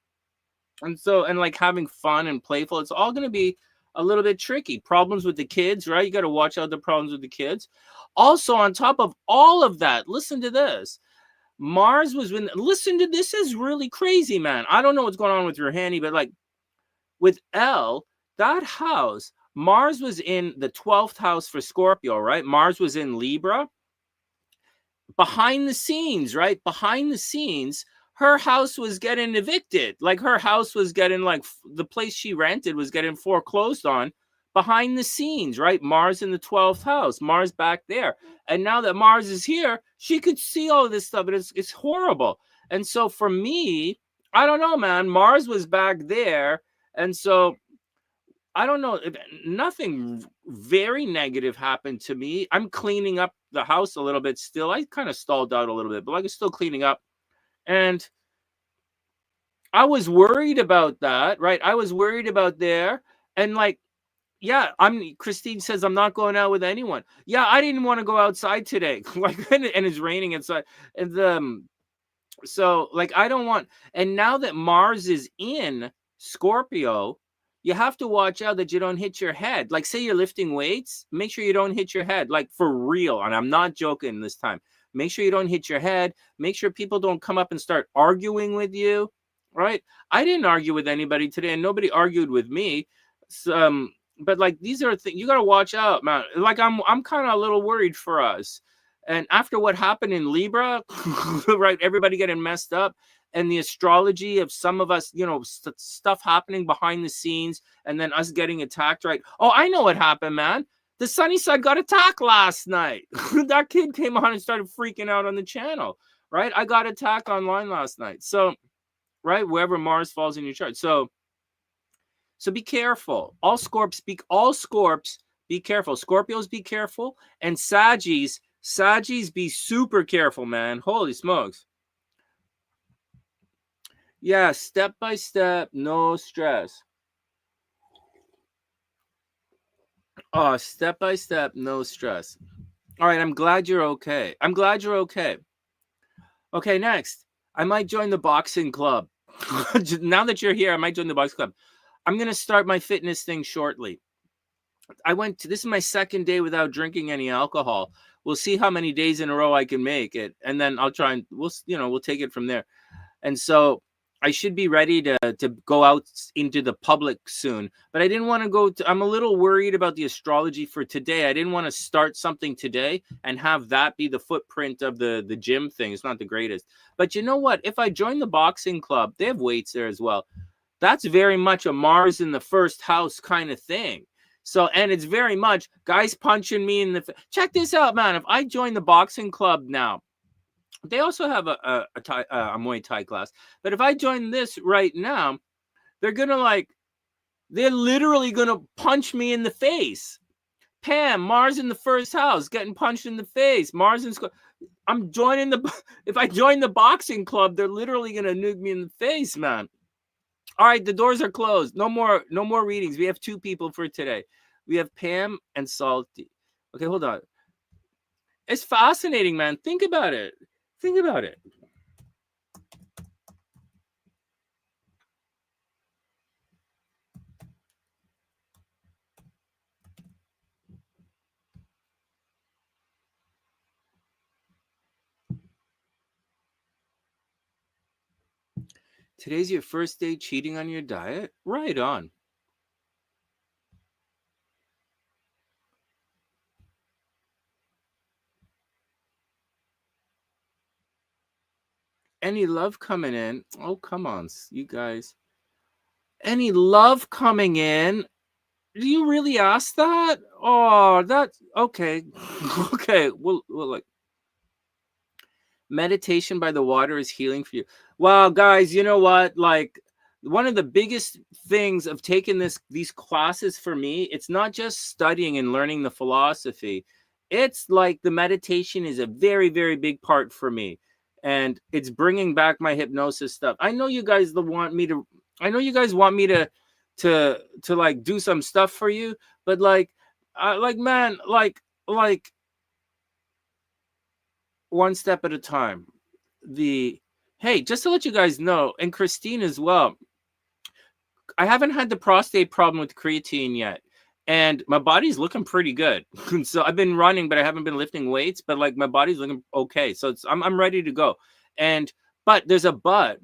And so, and like having fun and playful, it's all going to be a little bit tricky. Problems with the kids, right? You got to watch out the problems with the kids. Also, on top of all of that, listen to this. Mars was when, listen to this, is really crazy, man. I don't know what's going on with your handy, but like with L, that house, Mars was in the 12th house for Scorpio, right? Mars was in Libra. Behind the scenes, right? Behind the scenes, her house was getting evicted. Like her house was getting, like the place she rented was getting foreclosed on behind the scenes, right? Mars in the 12th house, Mars back there. And now that Mars is here, she could see all this stuff, but it's horrible. And so for me, I don't know, man, Mars was back there. And so I don't know. Nothing very negative happened to me. I'm cleaning up the house a little bit still. I kind of stalled out a little bit, but like, I'm still cleaning up. And I was worried about that, right? I was worried about there. And like, yeah, Christine says I'm not going out with anyone. Yeah, I didn't want to go outside today. Like, and it's raining outside. And so like, I don't want, and now that Mars is in Scorpio, you have to watch out that you don't hit your head. Like, say you're lifting weights, make sure you don't hit your head, like for real. And I'm not joking this time. Make sure you don't hit your head. Make sure people don't come up and start arguing with you, right? I didn't argue with anybody today, and nobody argued with me. So, but like, these are things you got to watch out, man. Like, I'm kind of a little worried for us. And after what happened in Libra, right, everybody getting messed up, and the astrology of some of us, you know, stuff happening behind the scenes, and then us getting attacked, right? Oh, I know what happened, man. The TheSunnySide got attacked last night. That kid came on and started freaking out on the channel, right? I got attacked online last night. So, right, wherever Mars falls in your chart. So be careful. All Scorps, be careful. Scorpios, be careful. And Saggies, be super careful, man. Holy smokes. Yeah, step by step, no stress. Oh, step by step, no stress. All right, I'm glad you're okay. Okay, next. I might join the boxing club. Now that you're here, I might join the boxing club. I'm going to start my fitness thing shortly. This is my second day without drinking any alcohol. We'll see how many days in a row I can make it. And then I'll try and we'll take it from there. And so I should be ready to go out into the public soon. But I didn't want to go I'm a little worried about the astrology for today. I didn't want to start something today and have that be the footprint of the gym thing. It's not the greatest. But you know what? If I join the boxing club, they have weights there as well. That's very much a Mars in the first house kind of thing. So, and it's very much guys punching me in the check this out, man. If I join the boxing club now, they also have a Muay Thai class. But if I join this right now, they're literally gonna punch me in the face. Pam, Mars in the first house, getting punched in the face. Mars in I'm joining if I join the boxing club, they're literally gonna nuke me in the face, man. All right, the doors are closed. No more readings. We have 2 people for today. We have Pam and Salty. Okay, hold on. It's fascinating, man. Think about it. Today's your first day cheating on your diet? Right on. Any love coming in? Oh, come on, you guys. Any love coming in? Do you really ask that? Oh, that's okay. Okay, well, like, meditation by the water is healing for you. Well, guys, you know what? Like, one of the biggest things of taking these classes for me, it's not just studying and learning the philosophy. It's like the meditation is a very, very big part for me. And it's bringing back my hypnosis stuff. I know you guys want me to like do some stuff for you, but man, one step at a time. Hey, just to let you guys know, and Christine as well, I haven't had the prostate problem with creatine yet. And my body's looking pretty good. So I've been running, but I haven't been lifting weights. But like my body's looking okay. So I'm ready to go. But there's a but.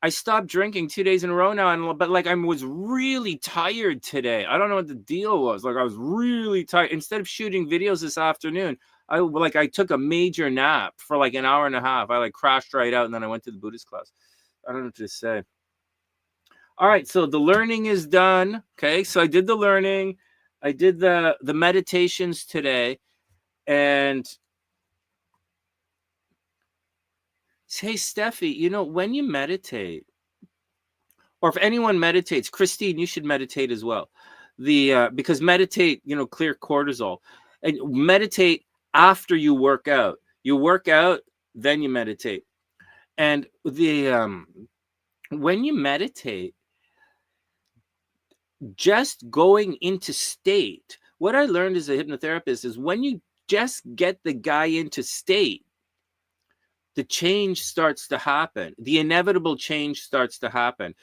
I stopped drinking 2 days in a row now, but like I was really tired today. I don't know what the deal was. Like I was really tired. Instead of shooting videos this afternoon, I took a major nap for like an hour and a half. I like crashed right out, and then I went to the Buddhist class. I don't know what to say. All right, so the learning is done. Okay, so I did the learning. I did the meditations today, and hey, Steffi, you know, when you meditate, or if anyone meditates, Christine, you should meditate as well. Because meditate, you know, clear cortisol, and meditate after you work out. You work out, then you meditate, and when you meditate, just going into state. What I learned as a hypnotherapist is when you just get the guy into state, the change starts to happen. The inevitable change starts to happen.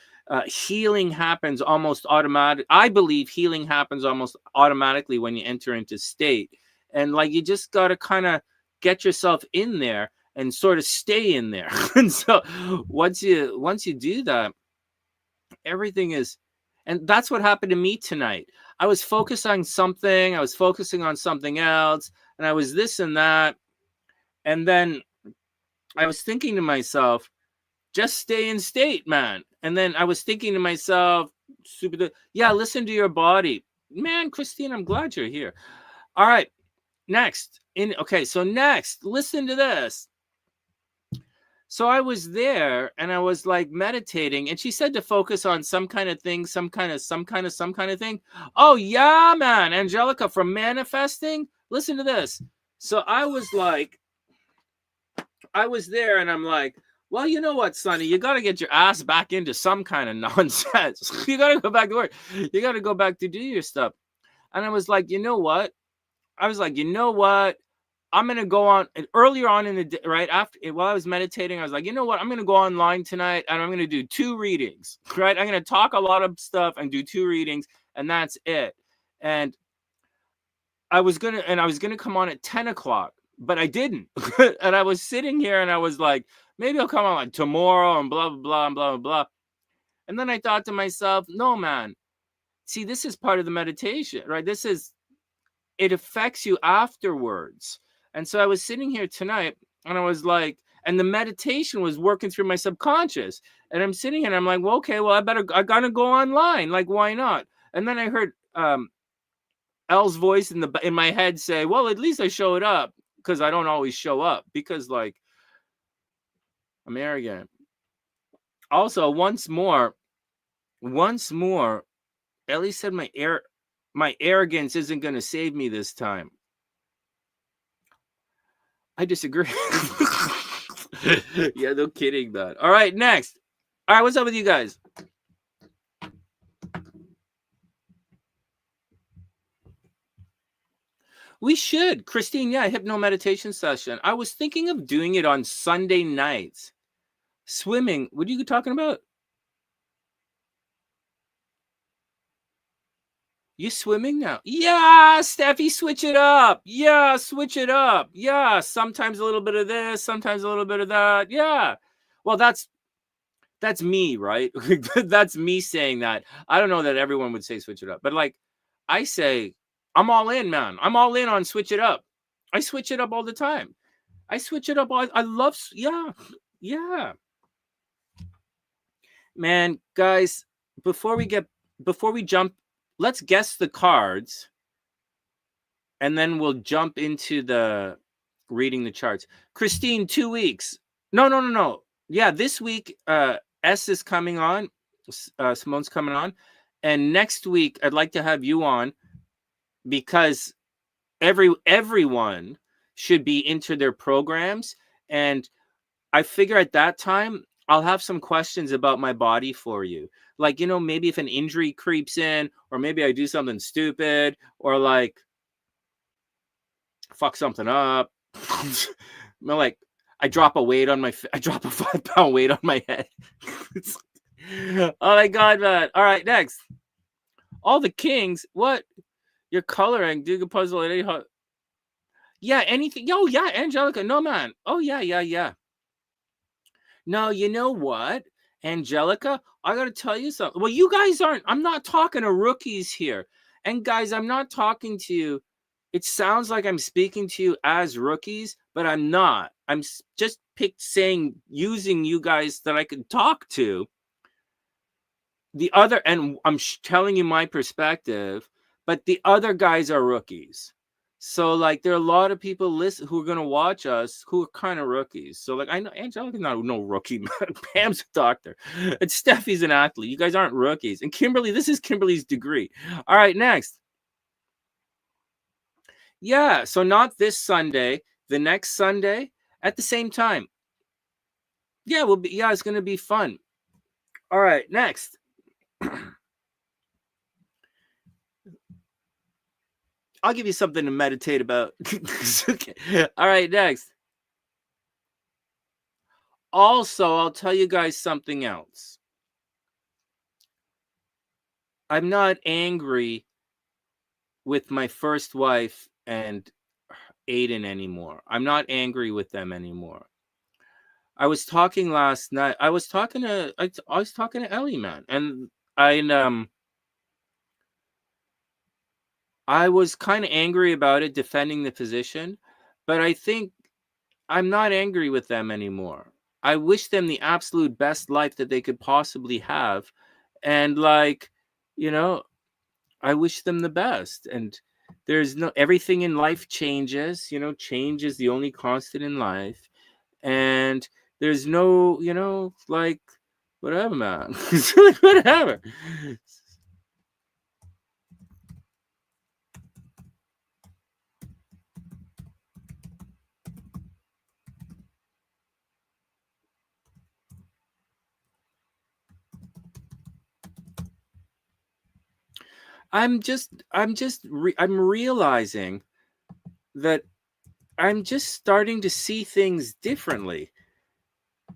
Healing happens almost automatic. I believe healing happens almost automatically when you enter into state. And like, you just got to kind of get yourself in there and sort of stay in there. And so once you do that, everything is, and that's what happened to me tonight. I was focused on something. I was focusing on something else. And I was this and that. And then I was thinking to myself, just stay in state, man. And then I was thinking to myself, listen to your body. Man, Christine, I'm glad you're here. All right. Next, listen to this. So I was there and I was like meditating, and she said to focus on some kind of thing, some kind of thing. Oh yeah, man. Angelica from manifesting. Listen to this. So I was there and I'm like, well, you know what, Sonny, you got to get your ass back into some kind of nonsense. You got to go back to work. You got to go back to do your stuff. And I was like, you know what? I'm going to go on earlier on in the day, right after, while I was meditating, I was like, you know what? I'm going to go online tonight and I'm going to do 2 readings, right? I'm going to talk a lot of stuff and do 2 readings, and that's it. And I was going to come on at 10 o'clock, but I didn't. And I was sitting here and I was like, maybe I'll come on like tomorrow and blah, blah, blah, and blah, blah, blah. And then I thought to myself, no, man, see, this is part of the meditation, right? It affects you afterwards. And so I was sitting here tonight and I was like, and the meditation was working through my subconscious. And I'm sitting here and I'm like, well, okay, well, I gotta go online. Like, why not? And then I heard Elle's voice in my head say, well, at least I showed up, because I don't always show up because like I'm arrogant. Also, once more, Ellie said my arrogance isn't going to save me this time. I disagree. Yeah, no kidding, man. All right, next. All right, what's up with you guys? We should. Christine, yeah, hypno meditation session. I was thinking of doing it on Sunday nights. Swimming. What are you talking about? You swimming now? Yeah, Steffi, switch it up. Yeah, switch it up. Yeah, sometimes a little bit of this, sometimes a little bit of that. Yeah. Well, that's me, right? That's me saying that. I don't know that everyone would say switch it up, but like I say, I'm all in, man. I'm all in on switch it up. I switch it up all the time. I switch it up. I love, yeah. Man, guys, before we jump, let's guess the cards, and then we'll jump into the reading the charts. Christine, 2 weeks. No. Yeah, this week, S is coming on. Simone's coming on. And next week, I'd like to have you on, because everyone should be into their programs. And I figure at that time, I'll have some questions about my body for you. Like, you know, maybe if an injury creeps in, or maybe I do something stupid, or like fuck something up. Like I drop a 5-pound weight on my head. Oh my God, man. All right, next. All the kings. What? You're coloring. Do the puzzle at 800. Yeah, anything. Yo, yeah, Angelica. No, man. Oh, yeah. No, you know what? Angelica, I got to tell you something. Well, you guys aren't. I'm not talking to rookies here. And guys, I'm not talking to you. It sounds like I'm speaking to you as rookies, but I'm not. I'm just using you guys that I can talk to. The other, and I'm telling you my perspective, but the other guys are rookies. So like there are a lot of people who are gonna watch us who are kind of rookies. So like I know Angelica's not no rookie, Pam's a doctor, and Steffi's an athlete. You guys aren't rookies. And Kimberly, this is Kimberly's degree. All right, next. Yeah, so not this Sunday, the next Sunday at the same time. Yeah, it's gonna be fun. All right, next. I'll give you something to meditate about. Okay. All right, next. Also, I'll tell you guys something else. I'm not angry with my first wife and Aiden anymore. I'm not angry with them anymore. I was talking last night. I was talking to Ellie, man, and I was kind of angry about it, defending the position, but I think I'm not angry with them anymore. I wish them the absolute best life that they could possibly have. And like, you know, I wish them the best. And everything in life changes, change is the only constant in life. And there's no, like, whatever, man. Whatever. I'm realizing that I'm just starting to see things differently.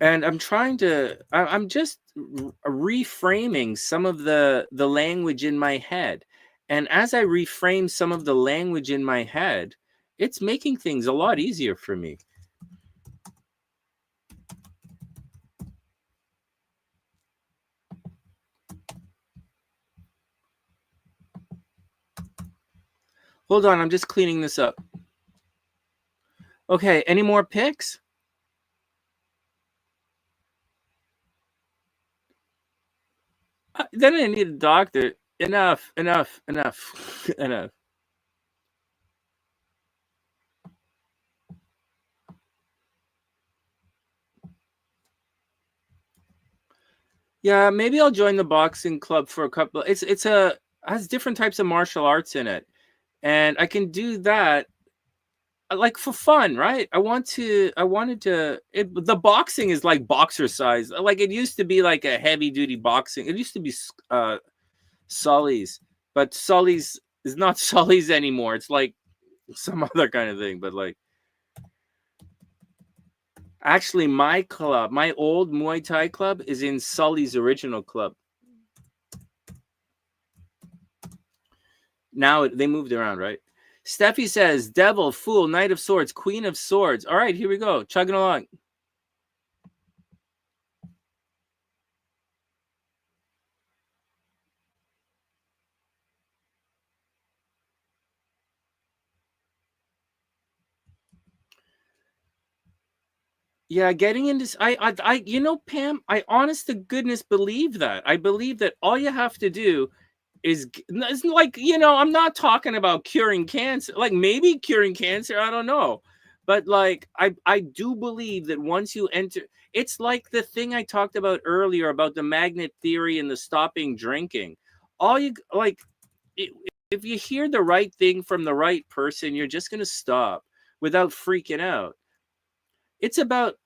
And I'm just reframing some of the language in my head. And as I reframe some of the language in my head, it's making things a lot easier for me. Hold on, I'm just cleaning this up. Okay, any more picks? Then I need a doctor. Enough. Enough. Yeah, maybe I'll join the boxing club for a couple. It has different types of martial arts in it, and I can do that like for fun, right? The boxing is like boxer size. Like it used to be like a heavy duty boxing. It used to be Sully's, but Sully's is not Sully's anymore. It's like some other kind of thing, but like actually my old Muay Thai club is in Sully's original club. Now they moved around, right? Steffi says, Devil, Fool, Knight of Swords, Queen of Swords. All right, here we go. Chugging along. Yeah, getting into Pam, I honest to goodness believe that. I believe that all you have to do is like, I'm not talking about curing cancer. Like maybe curing cancer, I don't know. But like I do believe that once you enter, it's like the thing I talked about earlier about the magnet theory and the stopping drinking. All you like if you hear the right thing from the right person, you're just going to stop without freaking out. It's about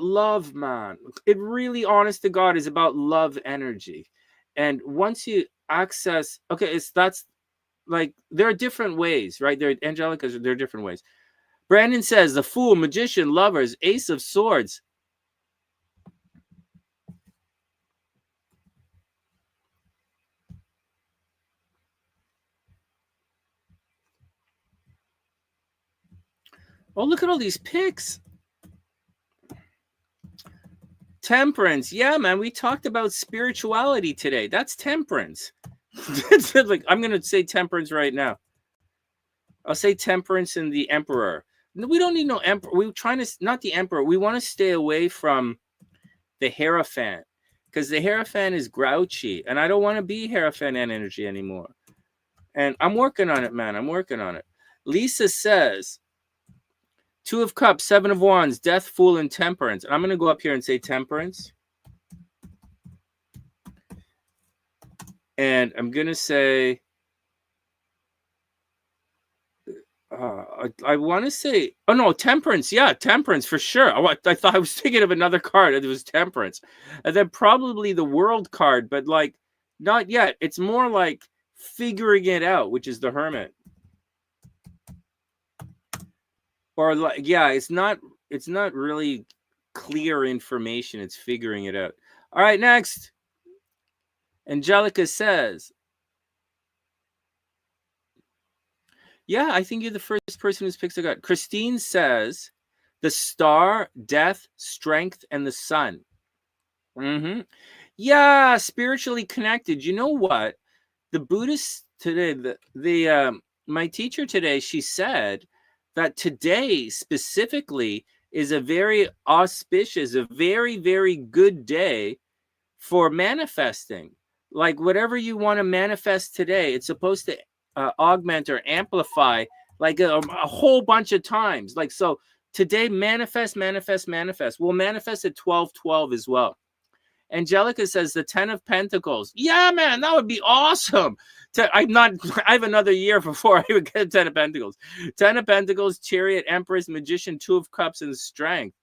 love, man. It really, honest to God, is about love energy. And once you access, okay, that's like there are different ways, right? There are different ways. Brandon says the Fool, Magician, Lovers, Ace of Swords. Oh, look at all these pics. Temperance. Yeah, man. We talked about spirituality today. That's temperance. Like, I'm going to say temperance right now. I'll say temperance and the emperor. We don't need no emperor. We're trying to, not the emperor. We want to stay away from the Hierophant, because the Hierophant is grouchy, and I don't want to be Hierophant energy anymore. And I'm working on it, man. I'm working on it. Lisa says, 2 of Cups, 7 of Wands, Death, Fool, and Temperance. And I'm going to go up here and say Temperance. And I'm going to say, I want to say, oh no, Temperance. Yeah, Temperance for sure. I thought I was thinking of another card. It was Temperance. And then probably the World card, but like not yet. It's more like figuring it out, which is the Hermit. Or like, yeah, it's not really clear information. It's figuring it out. All right, next. Angelica says, yeah, I think you're the first person who's picked a gut. Christine says, the Star, Death, Strength, and the Sun. Mm-hmm. Yeah, spiritually connected. You know what? The Buddhists today, my teacher today, she said that today specifically is a very auspicious, a very, very good day for manifesting. Like whatever you want to manifest today, it's supposed to augment or amplify like a whole bunch of times. Like, so today, manifest. We'll manifest at 12:12 as well. Angelica says the 10 of Pentacles. Yeah, man, that would be awesome. I have another year before I would get 10 of Pentacles. 10 of Pentacles, Chariot, Empress, Magician, 2 of Cups, and Strength.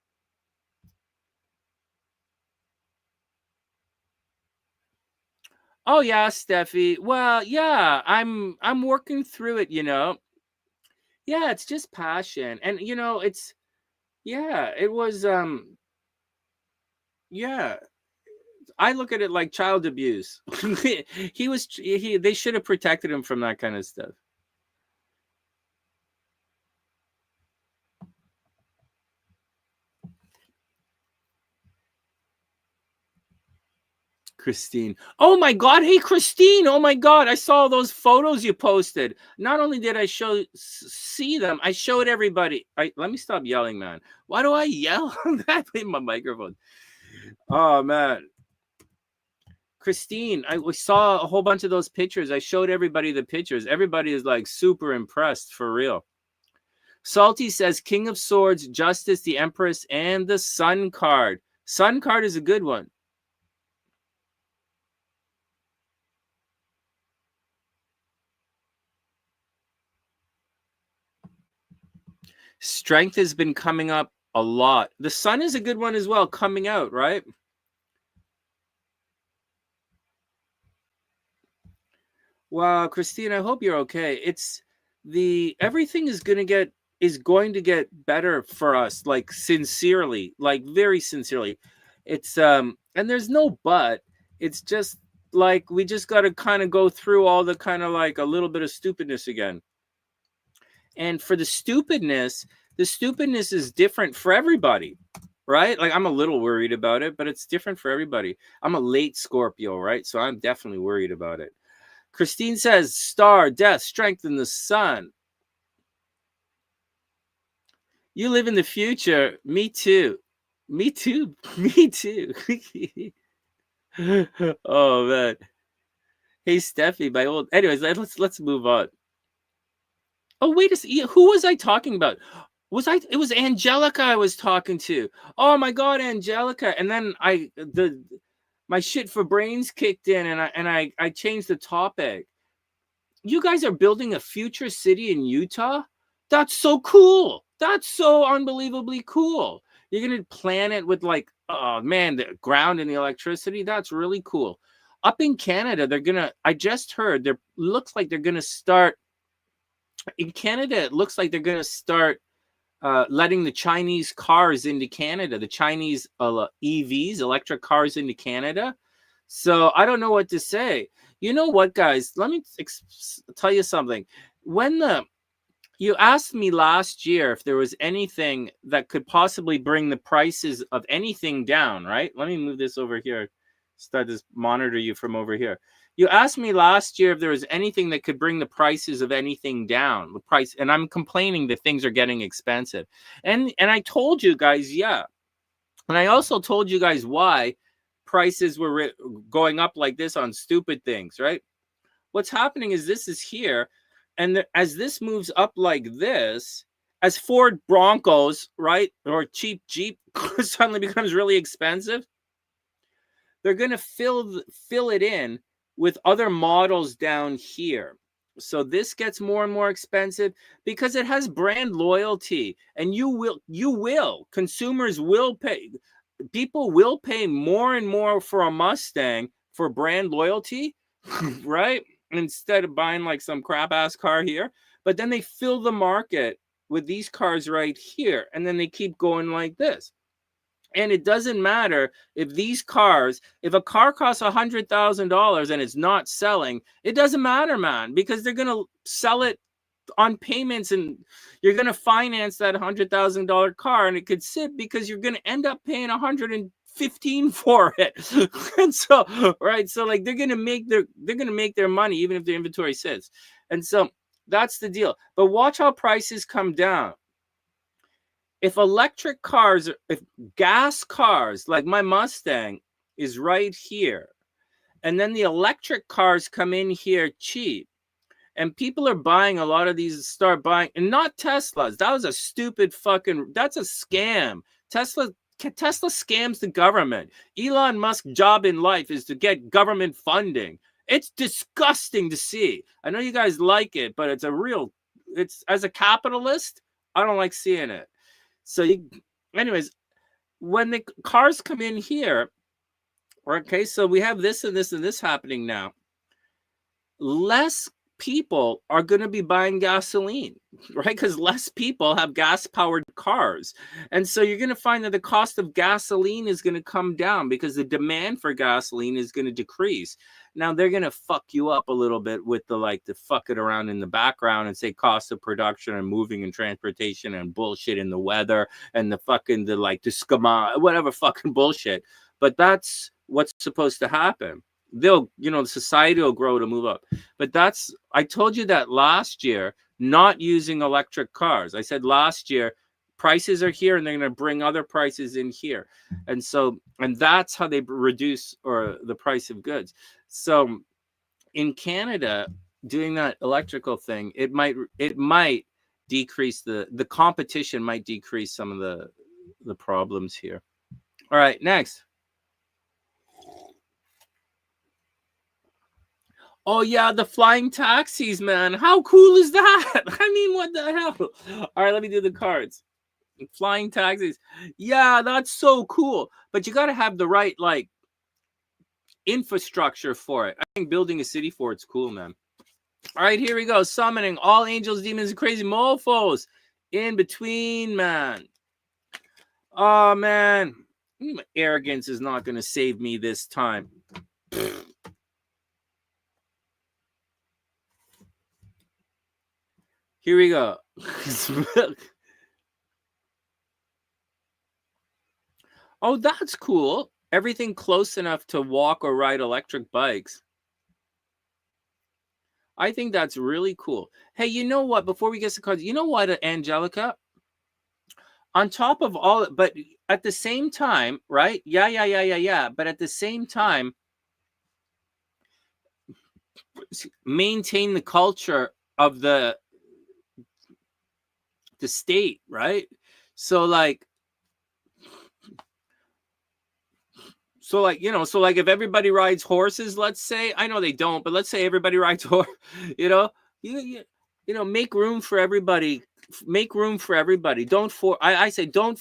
Oh yeah, Steffi. Well, yeah, I'm working through it, you know. Yeah, it's just passion. And you know, it was yeah. I look at it like child abuse. They should have protected him from that kind of stuff. Christine. Oh my God. Hey, Christine. Oh my God. I saw those photos you posted. Not only did I see them, I showed everybody. Let me stop yelling, man. Why do I yell that in my microphone? Oh, man. Christine, I saw a whole bunch of those pictures. I showed everybody the pictures. Everybody is like super impressed for real. Salty says King of Swords, Justice, the Empress, and the Sun card. Sun card is a good one. Strength has been coming up a lot. The Sun is a good one as well, coming out, right? Well, Christine, I hope you're okay. Everything is going to get better for us, like sincerely, like very sincerely. It's and there's no but. It's just like we just got to kind of go through all the kind of like a little bit of stupidness again. And for the stupidness is different for everybody, right? Like I'm a little worried about it, but it's different for everybody. I'm a late Scorpio, right? So I'm definitely worried about it. Christine says, Star, Death, Strength, and the Sun. You live in the future. Me too. Me too. Me too. Oh man. Hey Steffi, my old. Anyways, let's move on. Oh wait a second. Who was I talking about? It was Angelica I was talking to. Oh my God, Angelica. And then my shit for brains kicked in, and I changed the topic. You guys are building a future city in Utah? That's so cool. That's so unbelievably cool. You're going to plan it with like, oh man, the ground and the electricity. That's really cool. Up in Canada, I just heard looks like they're going to start in Canada. It looks like they're going to start letting the Chinese cars into Canada, the Chinese EVs, electric cars into Canada. So I don't know what to say. You know what, guys? Let me tell you something. When You asked me last year if there was anything that could possibly bring the prices of anything down, right? Let me move this over here. Start this monitor you from over here. You asked me last year if there was anything that could bring the prices of anything down. The price, and I'm complaining that things are getting expensive. And I told you guys, yeah. And I also told you guys why prices were going up like this on stupid things, right? What's happening is this is here, and as this moves up like this, as Ford Broncos, right, or cheap Jeep suddenly becomes really expensive, they're going to fill it in with other models down here. So this gets more and more expensive because it has brand loyalty, and consumers will pay, people will pay more and more for a Mustang for brand loyalty, right? Instead of buying like some crap ass car here. But then they fill the market with these cars right here, and then they keep going like this. And it doesn't matter if these cars, if a car costs $100,000 and it's not selling, it doesn't matter, man, because they're going to sell it on payments, and you're going to finance that $100,000 car, and it could sit because you're going to end up paying $115 for it. And so, right, so like they're going to make their money even if the inventory sits. And so that's the deal. But watch how prices come down. If electric cars, if gas cars, like my Mustang is right here, and then the electric cars come in here cheap, and people are buying a lot of these, start buying, and not Teslas. That was a stupid that's a scam. Tesla scams the government. Elon Musk's job in life is to get government funding. It's disgusting to see. I know you guys like it, but it's as a capitalist, I don't like seeing it. So anyways, when the cars come in here, okay, so we have this and this and this happening now. Less people are going to be buying gasoline, right? Because less people have gas-powered cars. And so you're going to find that the cost of gasoline is going to come down because the demand for gasoline is going to decrease. Now, they're going to fuck you up a little bit with the fuck it around in the background and say cost of production and moving and transportation and bullshit in the weather and the schema, whatever fucking bullshit. But that's what's supposed to happen. Society will grow to move up. But I told you that last year, not using electric cars. I said last year, prices are here and they're going to bring other prices in here. And that's how they reduce the price of goods. So in Canada, doing that electrical thing, it might decrease the competition, might decrease some of the problems here. All right, next. Oh, yeah, the flying taxis, man. How cool is that? I mean, what the hell? All right, let me do the cards. Flying taxis. Yeah, that's so cool. But you got to have the right, infrastructure for it. I think building a city for it's cool, man. All right, here we go. Summoning all angels, demons, and crazy mofos in between, man. Oh, man. Arrogance is not going to save me this time. Here we go. Oh, that's cool. Everything close enough to walk or ride electric bikes. I think that's really cool. Hey, you know what? Before we get to cards, you know what, Angelica? On top of all, but at the same time, right? Yeah. But at the same time, maintain the culture of the state, right? So if everybody rides horses, let's say, I know they don't, but let's say everybody rides horse, make room for everybody. Make room for everybody. I say don't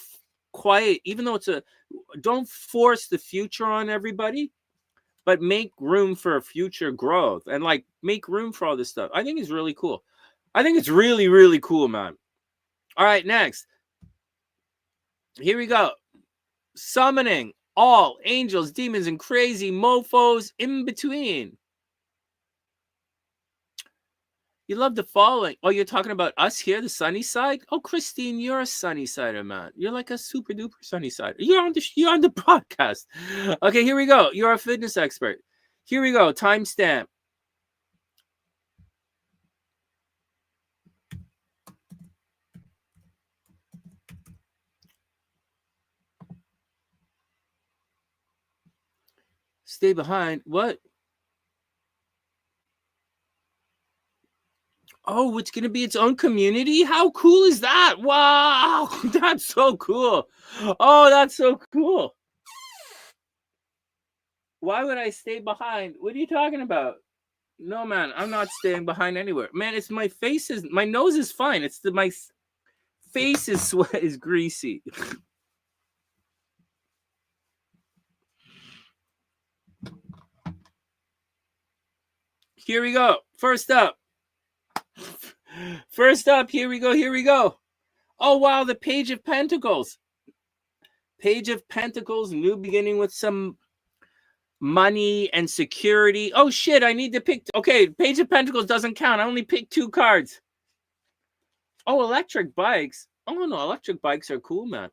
quiet, even though don't force the future on everybody, but make room for future growth and make room for all this stuff. I think it's really cool. I think it's really, really cool, man. All right, next. Here we go. Summoning all angels, demons, and crazy mofos in between. You love the following. Oh, you're talking about us here, the sunny side? Oh, Christine, you're a sunny sider, man. You're like a super duper sunny side. You're on the broadcast. Okay, here we go. You're a fitness expert. Here we go. Timestamp. Stay behind. What? Oh, it's going to be its own community? How cool is that? Wow, that's so cool. Oh, that's so cool. Why would I stay behind? What are you talking about? No, man, I'm not staying behind anywhere. Man, it's my face is, my nose is fine. It's my face is greasy. Here we go. First up, here we go. Oh, wow, the Page of Pentacles. Page of Pentacles, new beginning with some money and security. Oh, shit, I need to pick. Okay, Page of Pentacles doesn't count. I only picked 2 cards. Oh, electric bikes. Oh, no, electric bikes are cool, man.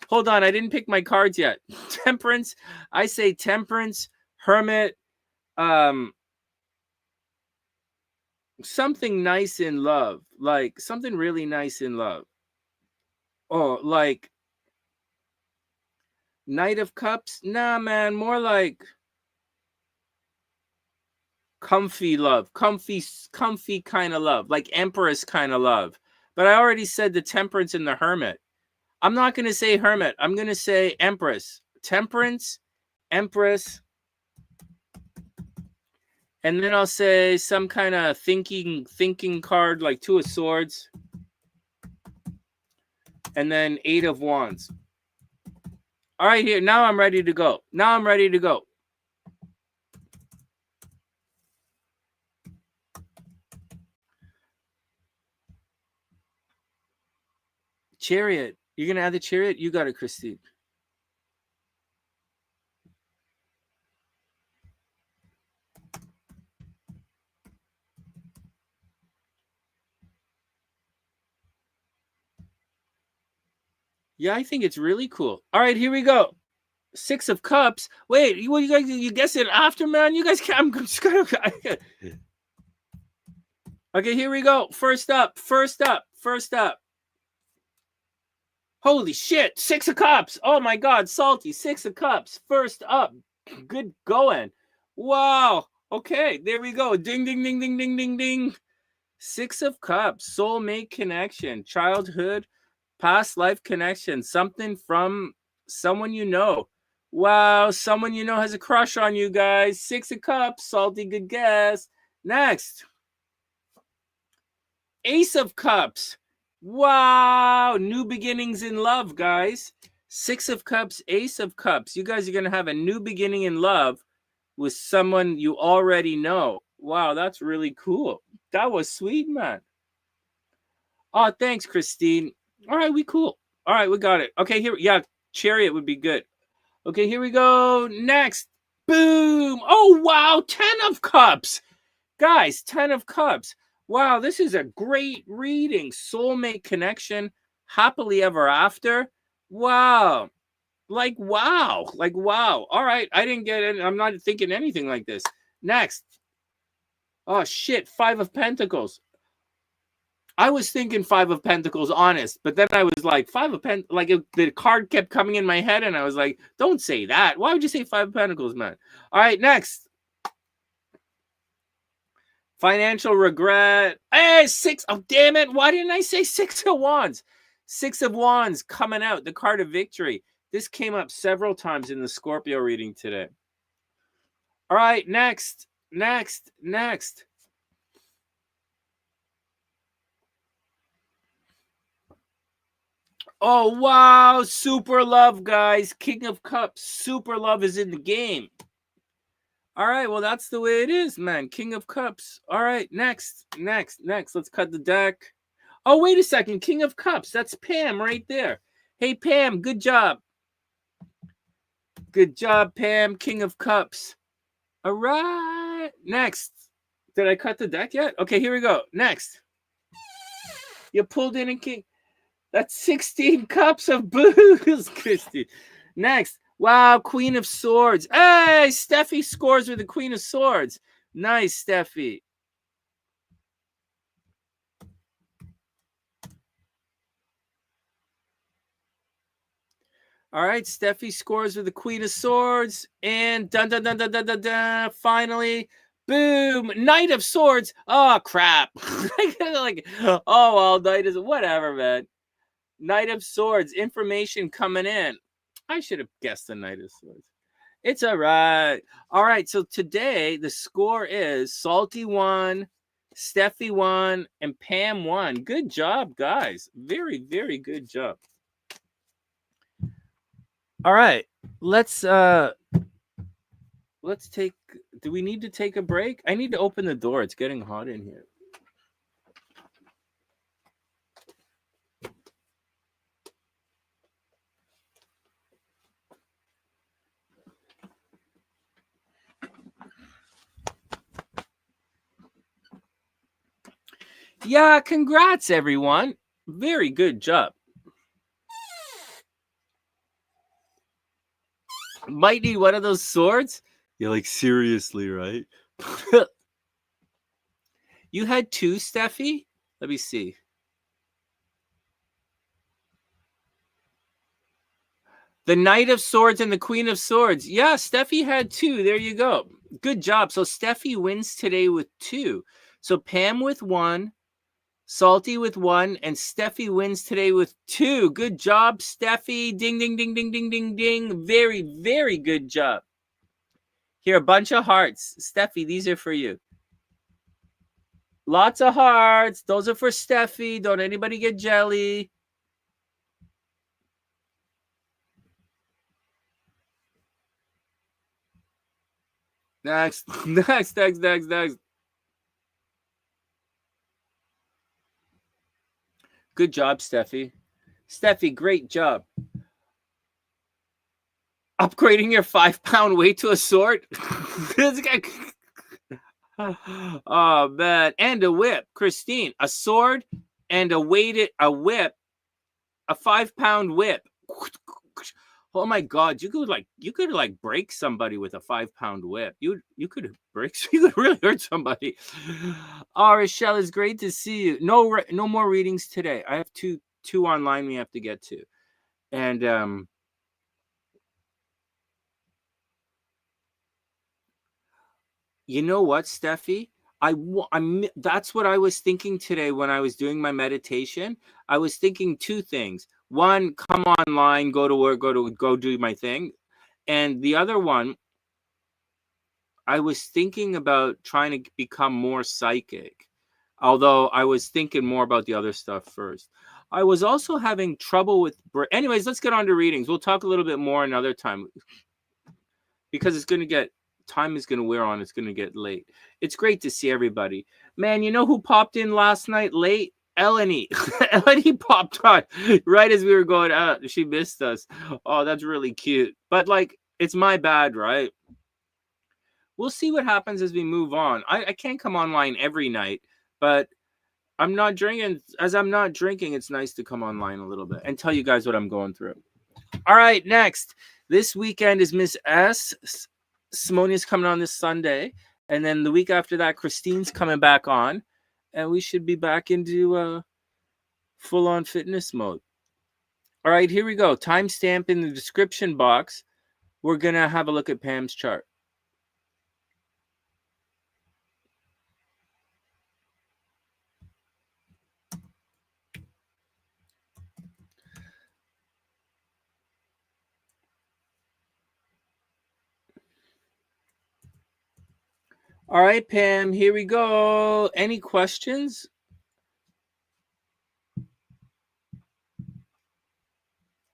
Hold on, I didn't pick my cards yet. Temperance. I say temperance, hermit, something nice in love, like something really nice in love. Oh, like Knight of Cups? Nah, man, more like comfy love, comfy kind of love, like empress kind of love. But I already said the temperance and the hermit. I'm not going to say hermit. I'm going to say empress. Temperance, empress. And then I'll say some kind of thinking card, like 2 of Swords. And then 8 of Wands. All right, here. Now I'm ready to go. Chariot. You're going to add the chariot? You got it, Christine. Yeah, I think it's really cool. All right, here we go. 6 of Cups. Wait, you guys, you guess it after, man? You guys can't. I'm just gonna. Okay, here we go. First up. Holy shit! 6 of Cups. Oh my God, salty. 6 of Cups. First up. Good going. Wow. Okay, there we go. Ding, ding, ding, ding, ding, ding, ding. 6 of Cups. Soulmate connection. Childhood. Past life connection. Something from someone you know. Wow, someone you know has a crush on you guys. 6 of Cups. Salty, good guess. Next. Ace of Cups. Wow, new beginnings in love, guys. 6 of Cups, Ace of Cups. You guys are going to have a new beginning in love with someone you already know. Wow, that's really cool. That was sweet, man. Oh, thanks, Christine. All right, we cool. All right, we got it. Okay, here. Yeah, chariot would be good. Okay, here we go. Next. Boom. Oh, wow, 10 of Cups. Guys, 10 of Cups. Wow, this is a great reading. Soulmate connection, happily ever after. Wow. Like, wow. All right, I didn't get it. I'm not thinking anything like this. Next. Oh, shit, 5 of Pentacles. I was thinking 5 of Pentacles, honest. But then I was like, 5 of Pentacles. Like, the card kept coming in my head, and I was like, don't say that. Why would you say 5 of Pentacles, man? All right, next. Financial regret. Hey, 6. Oh, damn it. Why didn't I say 6 of Wands? 6 of Wands coming out. The card of victory. This came up several times in the Scorpio reading today. All right, next. Oh, wow. Super love, guys. King of Cups. Super love is in the game. All right, well, that's the way it is, man. King of Cups. All right, next. Let's cut the deck. Oh, wait a second. King of Cups. That's Pam right there. Hey, Pam, good job. Good job, Pam. King of Cups. All right. Next. Did I cut the deck yet? Okay, here we go. Next. You pulled in a king. That's 16 cups of booze, Christy. Next. Wow, Queen of Swords. Hey, Steffi scores with the Queen of Swords. Nice, Steffi. All right, Steffi scores with the Queen of Swords. And dun dun dun dun dun dun dun. Finally, boom, Knight of Swords. Oh, crap. Like, oh, well, Knight is whatever, man. Knight of Swords, information coming in. I should have guessed the Knight of Swords. It's all right. All right, so today the score is Salty 1, Steffi 1, and Pam 1. Good job, guys. Very, very good job. All right, let's take. Do we need to take a break? I need to open the door. It's getting hot in here. Yeah, congrats, everyone. Very good job. Might need one of those swords. You're like, seriously, right? You had 2, Steffi? Let me see. The Knight of Swords and the Queen of Swords. Yeah, Steffi had 2. There you go. Good job. So Steffi wins today with 2. So Pam with 1, Salty with 1, and Steffi wins today with 2. Good job, Steffi. Ding, ding, ding, ding, ding, ding, ding. Very, very good job. Here, a bunch of hearts. Steffi, these are for you. Lots of hearts. Those are for Steffi. Don't anybody get jelly. Next. Next. Good job, Steffi. Steffi, great job. Upgrading your 5-pound weight to a sword? Oh, man. And a whip. Christine, a sword and a whip, a 5-pound whip. Oh my God, you could break somebody with a 5-pound whip. You could really hurt somebody. Oh, Rochelle, it's great to see you. No more readings today. I have two online we have to get to. And you know what, Steffi? That's what I was thinking today when I was doing my meditation. I was thinking 2 things. One, come online, go to work, go do my thing. And the other one, I was thinking about trying to become more psychic. Although I was thinking more about the other stuff first. I was also having trouble with... Anyways, let's get on to readings. We'll talk a little bit more another time. Because it's going to get... Time is going to wear on. It's going to get late. It's great to see everybody. Man, you know who popped in last night late? Eleni. Eleni popped on right as we were going out. She missed us. Oh, that's really cute. But like, it's my bad, right? We'll see what happens as we move on. I can't come online every night, but I'm not drinking. As I'm not drinking, it's nice to come online a little bit and tell you guys what I'm going through. All right, next. This weekend is Miss S. Simonia's coming on this Sunday. And then the week after that, Christine's coming back on. And we should be back into full-on fitness mode. All right, here we go. Timestamp in the description box. We're going to have a look at Pam's chart. All right, Pam, here we go. Any questions?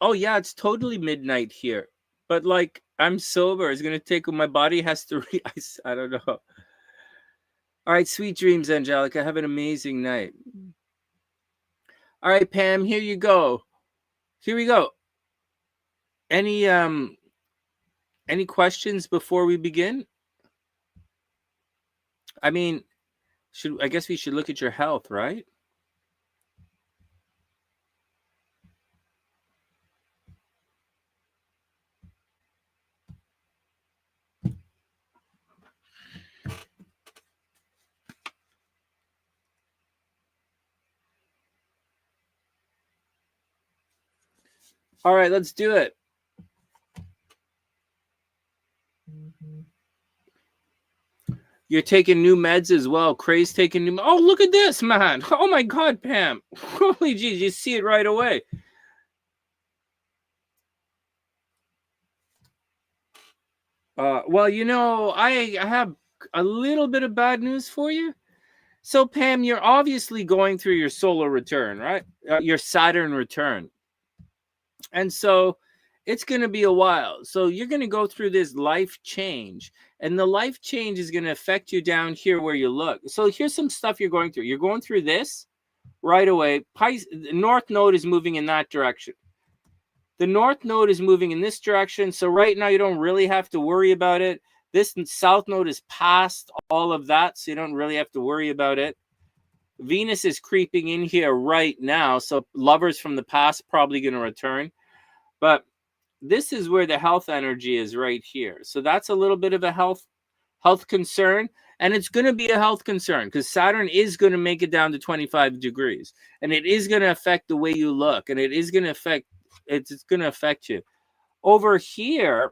Oh, yeah, it's totally midnight here. But, like, I'm sober. It's going to take... My body has to... I don't know. All right, sweet dreams, Angelica. Have an amazing night. All right, Pam, here you go. Here we go. Any questions before we begin? I mean, I guess we should look at your health, right? All right, let's do it. You're taking new meds as well. Cray's taking new. Oh, look at this, man. Oh my God, Pam. Holy geez, you see it right away. Well, you know, I have a little bit of bad news for you. So, Pam, you're obviously going through your solar return, right? Your Saturn return. And so it's going to be a while. So you're going to go through this life change. And the life change is going to affect you down here where you look. So here's some stuff you're going through. You're going through this right away. The North Node is moving in that direction. The North Node is moving in this direction. So right now you don't really have to worry about it. This South Node is past all of that. So you don't really have to worry about it. Venus is creeping in here right now. So lovers from the past probably going to return. But this is where the health energy is right here. So that's a little bit of a health concern. And it's going to be a health concern because Saturn is going to make it down to 25 degrees. And it is going to affect the way you look. And it is going to affect, it's going to affect you. Over here,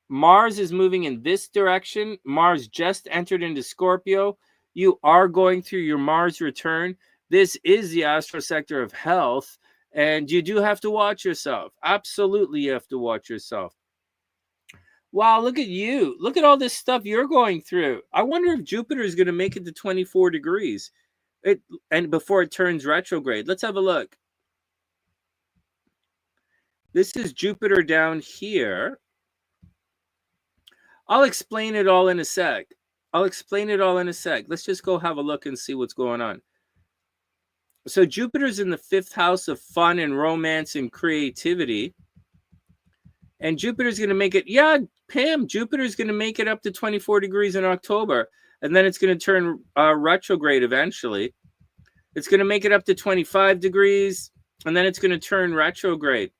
Mars is moving in this direction. Mars just entered into Scorpio. You are going through your Mars return. This is the astro sector of health. And you do have to watch yourself. Absolutely, you have to watch yourself. Wow, look at you. Look at all this stuff you're going through. I wonder if Jupiter is going to make it to 24 degrees and before it turns retrograde. Let's have a look. This is Jupiter down here. I'll explain it all in a sec. Let's just go have a look and see what's going on. So Jupiter's in the 5th house of fun and romance and creativity. And Jupiter's going to make it, yeah, Pam, Jupiter's going to make it up to 24 degrees in October. And then it's going to turn retrograde eventually. It's going to make it up to 25 degrees. And then it's going to turn retrograde.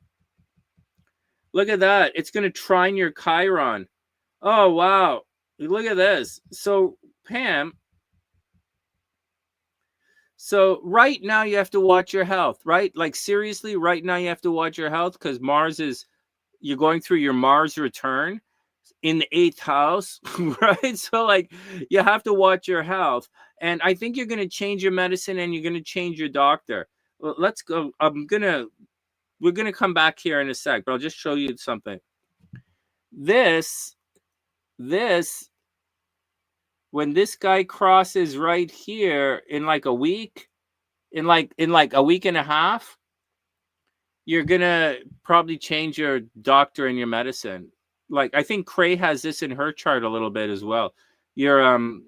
Look at that. It's going to trine your Chiron. Oh, wow. Look at this. So, Pam, so right now you have to watch your health, right? Like seriously, right now you have to watch your health because you're going through your Mars return in the 8th house, right? So like you have to watch your health. And I think you're going to change your medicine and you're going to change your doctor. Well, let's go. We're going to come back here in a sec, but I'll just show you something. This, when this guy crosses right here in like a week, in like a week and a half, you're gonna probably change your doctor and your medicine. Like I think Cray has this in her chart a little bit as well. You'll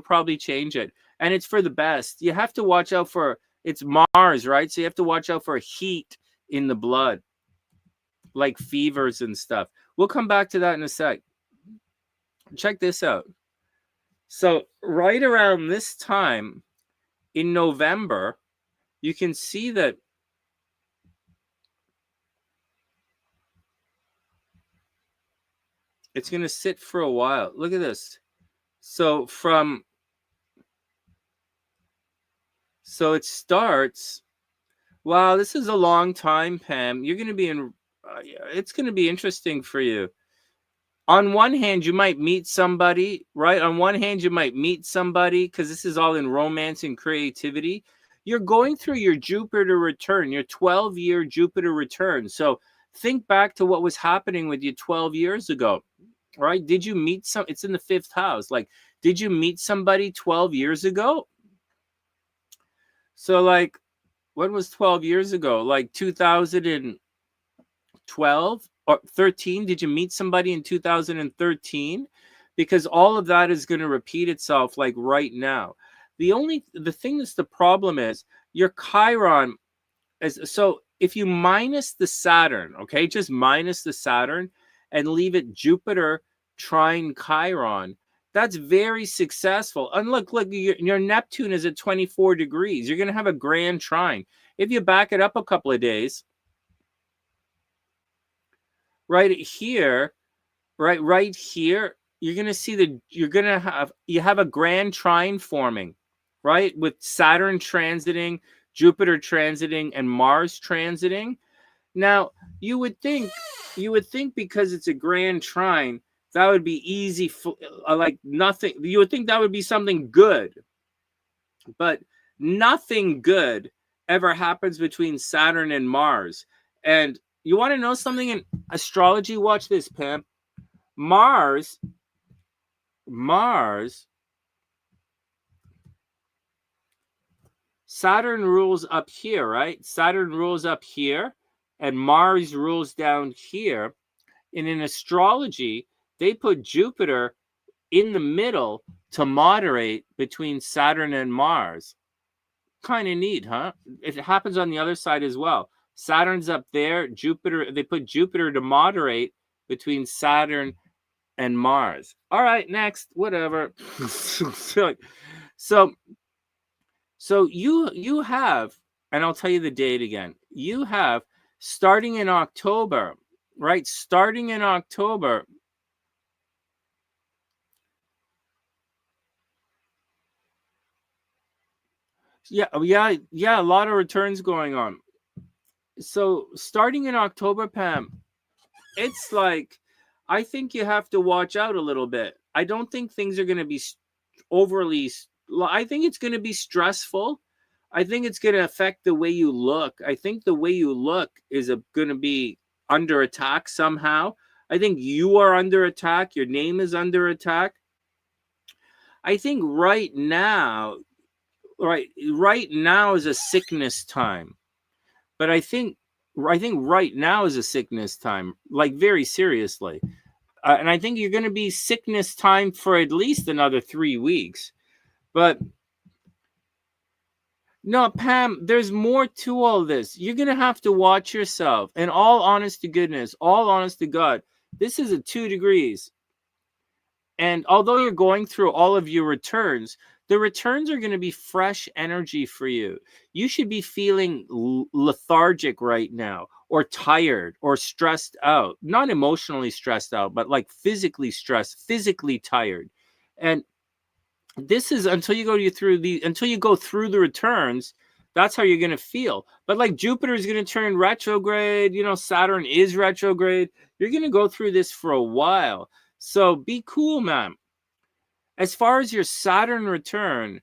probably change it, and it's for the best. You have to watch out for it's Mars, right? So you have to watch out for heat in the blood, like fevers and stuff. We'll come back to that in a sec. Check this out. So right around this time in November, you can see that it's going to sit for a while. Look at this. So it starts. Wow, this is a long time, Pam. You're going to be in. It's going to be interesting for you. On one hand, you might meet somebody, right? On one hand, you might meet somebody because this is all in romance and creativity. You're going through your Jupiter return, your 12-year Jupiter return. So think back to what was happening with you 12 years ago, right? Did you meet it's in the 5th house. Like, did you meet somebody 12 years ago? So like, when was 12 years ago? Like 2012? Or 13? Did you meet somebody in 2013? Because all of that is going to repeat itself like right now. The thing that's the problem is your Chiron is, so if you minus the Saturn, okay, just minus the Saturn and leave it Jupiter trine Chiron, That's very successful. And look, your Neptune is at 24 degrees. You're going to have a grand trine. If you back it up a couple of days, right here, right here, you're going to see you have a grand trine forming, right? With Saturn transiting, Jupiter transiting, and Mars transiting. Now, you would think because it's a grand trine, that would be easy, like nothing. You would think that would be something good, but nothing good ever happens between Saturn and Mars. And you want to know something in astrology? Watch this, Pam. Mars, Saturn rules up here, right? Saturn rules up here, and Mars rules down here. And in astrology, they put Jupiter in the middle to moderate between Saturn and Mars. Kind of neat, huh? It happens on the other side as well. Saturn's up there. Jupiter, they put Jupiter to moderate between Saturn and Mars. All right, next, whatever. So you have, and I'll tell you the date again. You have starting in October, right? Starting in October. Yeah, a lot of returns going on. So starting in October, Pam, it's like, I think you have to watch out a little bit. I don't think things are going to be overly, I think it's going to be stressful. I think it's going to affect the way you look. I think the way you look is going to be under attack somehow. I think you are under attack. Your name is under attack. I think right now is a sickness time. But I think right now is a sickness time, like very seriously. And I think you're going to be sickness time for at least another 3 weeks. But no, Pam, there's more to all this. You're going to have to watch yourself. And all honest to goodness, all honest to God, this is at 2 degrees. And although you're going through all of your returns, the returns are going to be fresh energy for you. You should be feeling lethargic right now, or tired, or stressed out. Not emotionally stressed out, but like physically stressed, physically tired. And this is until you go through the returns, that's how you're going to feel. But like Jupiter is going to turn retrograde, Saturn is retrograde. You're going to go through this for a while. So be cool, man. As far as your Saturn return,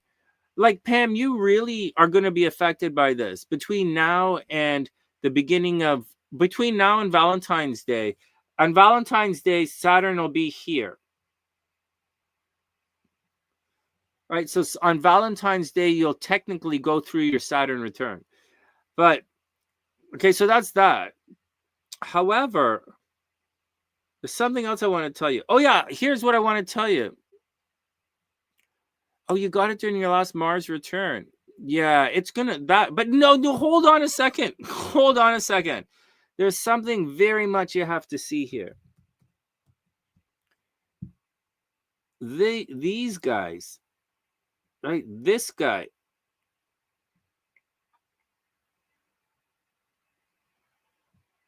like Pam, you really are going to be affected by this between now and Valentine's Day. On Valentine's Day, Saturn will be here. Right? So on Valentine's Day, you'll technically go through your Saturn return. But, okay, so that's that. However, there's something else I want to tell you. Oh, yeah, here's what I want to tell you. Oh, you got it during your last Mars return. Yeah, it's gonna but no, hold on a second. Hold on a second. There's something very much you have to see here. These guys, right? This guy.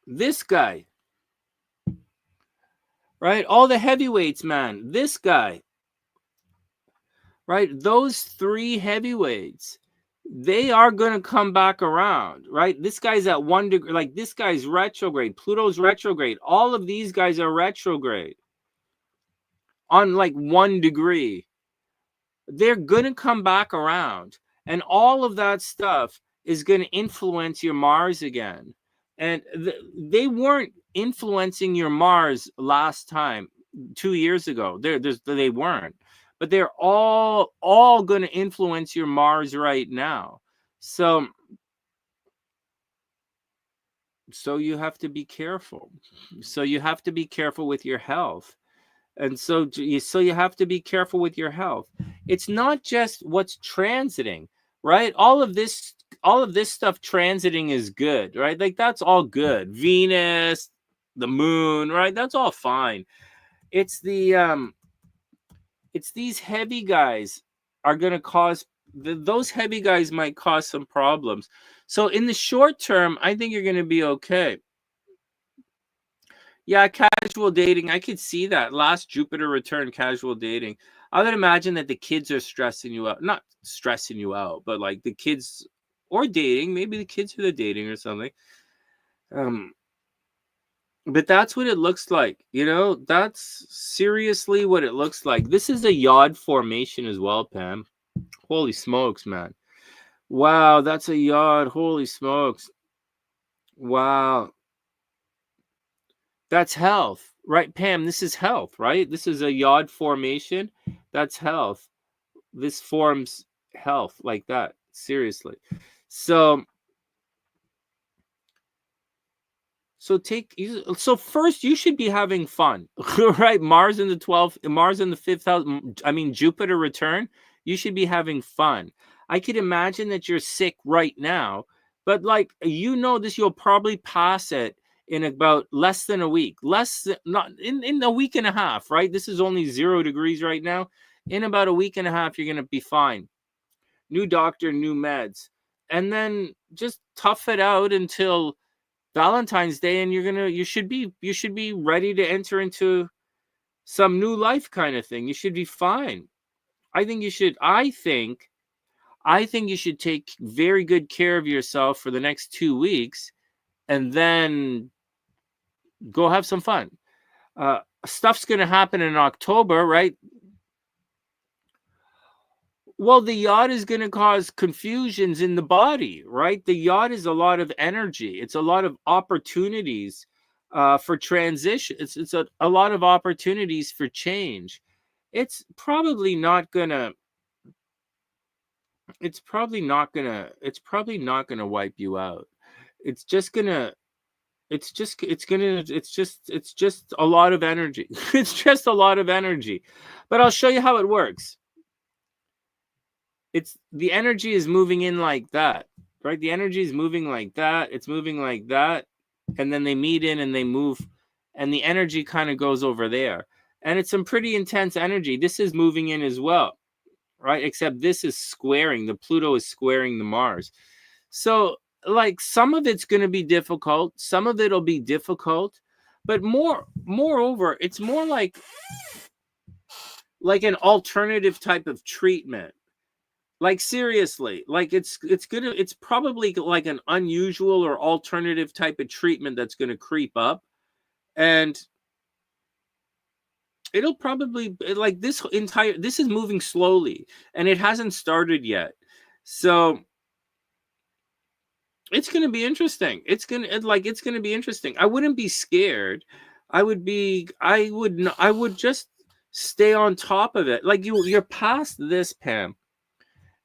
This guy. Right? All the heavyweights, man. This guy. Right? Those 3 heavyweights, they are going to come back around, right? This guy's at 1 degree, like this guy's retrograde. Pluto's retrograde. All of these guys are retrograde on like 1 degree. They're going to come back around, and all of that stuff is going to influence your Mars again. And they weren't influencing your Mars last time, 2 years ago. They weren't. But they're all going to influence your Mars right now. So you have to be careful. So you have to be careful with your health. And so you have to be careful with your health. It's not just what's transiting, right? All of this stuff transiting is good, right? Like that's all good. Venus, the moon, right? That's all fine. It's the It's these heavy guys are going to cause, those heavy guys might cause some problems. So in the short term, I think you're going to be okay. Yeah, casual dating. I could see that. Last Jupiter return, casual dating. I would imagine that the kids are stressing you out. Not stressing you out, but like the kids, or dating. Maybe the kids are the dating or something. But that's what it looks like. You know, that's seriously what it looks like. This is a yod formation as well, Pam. Holy smokes, man. Wow, that's a yod. Holy smokes. Wow. That's health, right, Pam? This is health, right? This is a yod formation. That's health. This forms health like that. Seriously. So so first you should be having fun. Right? Mars in the 12th, Mars in the 5th house, I mean Jupiter return, you should be having fun. I could imagine that you're sick right now, but like this, you'll probably pass it in about less than a week. Less than, not in a week and a half, right? This is only 0 degrees right now. In about a week and a half, you're going to be fine. New doctor, new meds. And then just tough it out until Valentine's Day, and you should be ready to enter into some new life kind of thing. You should be fine. I think you should take very good care of yourself for the next 2 weeks, and then go have some fun. Stuff's going to happen in October, right? Well, the yod is going to cause confusions in the body, right? The yod is a lot of energy. It's a lot of opportunities for transition. It's a lot of opportunities for change. It's probably not gonna. It's probably not gonna. It's probably not gonna wipe you out. It's just gonna. It's just. It's gonna. It's just. It's just a lot of energy. It's just a lot of energy. But I'll show you how it works. It's the energy is moving in like that, right? The energy is moving like that. It's moving like that. And then they meet in and they move, and the energy kind of goes over there. And it's some pretty intense energy. This is moving in as well, right? Except this is squaring. The Pluto is squaring the Mars. So, like, some of it's going to be difficult. Some of it'll be difficult. But moreover, it's more like an alternative type of treatment. Like, seriously, like it's probably like an unusual or alternative type of treatment that's going to creep up, and it'll probably, like, this is moving slowly, and it hasn't started yet. So it's going to be interesting. It's going to be interesting. I wouldn't be scared. I would just stay on top of it. Like, you're past this, Pam.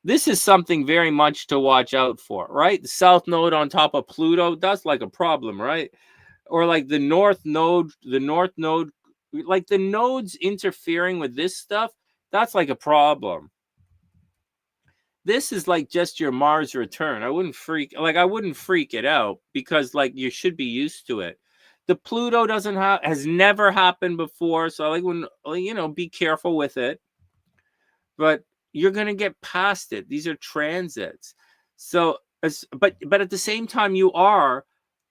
This is something very much to watch out for, right? The south node on top of Pluto, that's like a problem, right? Or like the north node, like the nodes interfering with this stuff, that's like a problem. This is like just your Mars return. I wouldn't freak it out, because like you should be used to it. The Pluto has never happened before, so I wouldn't, be careful with it. But you're going to get past it. These are transits. So, but at the same time, you are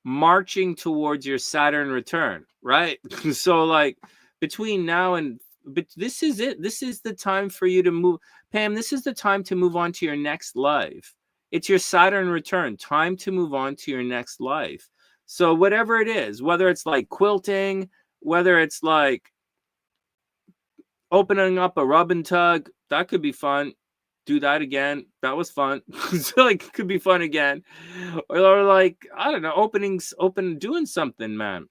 marching towards your Saturn return, right? So, like, between now and, but this is it. This is the time for you to move. Pam, this is the time to move on to your next life. It's your Saturn return. Time to move on to your next life. So whatever it is, whether it's like quilting, whether it's like opening up a rub and tug, that could be fun. Do that again. That was fun. So, like, it could be fun again. Or like, I don't know, doing something, man.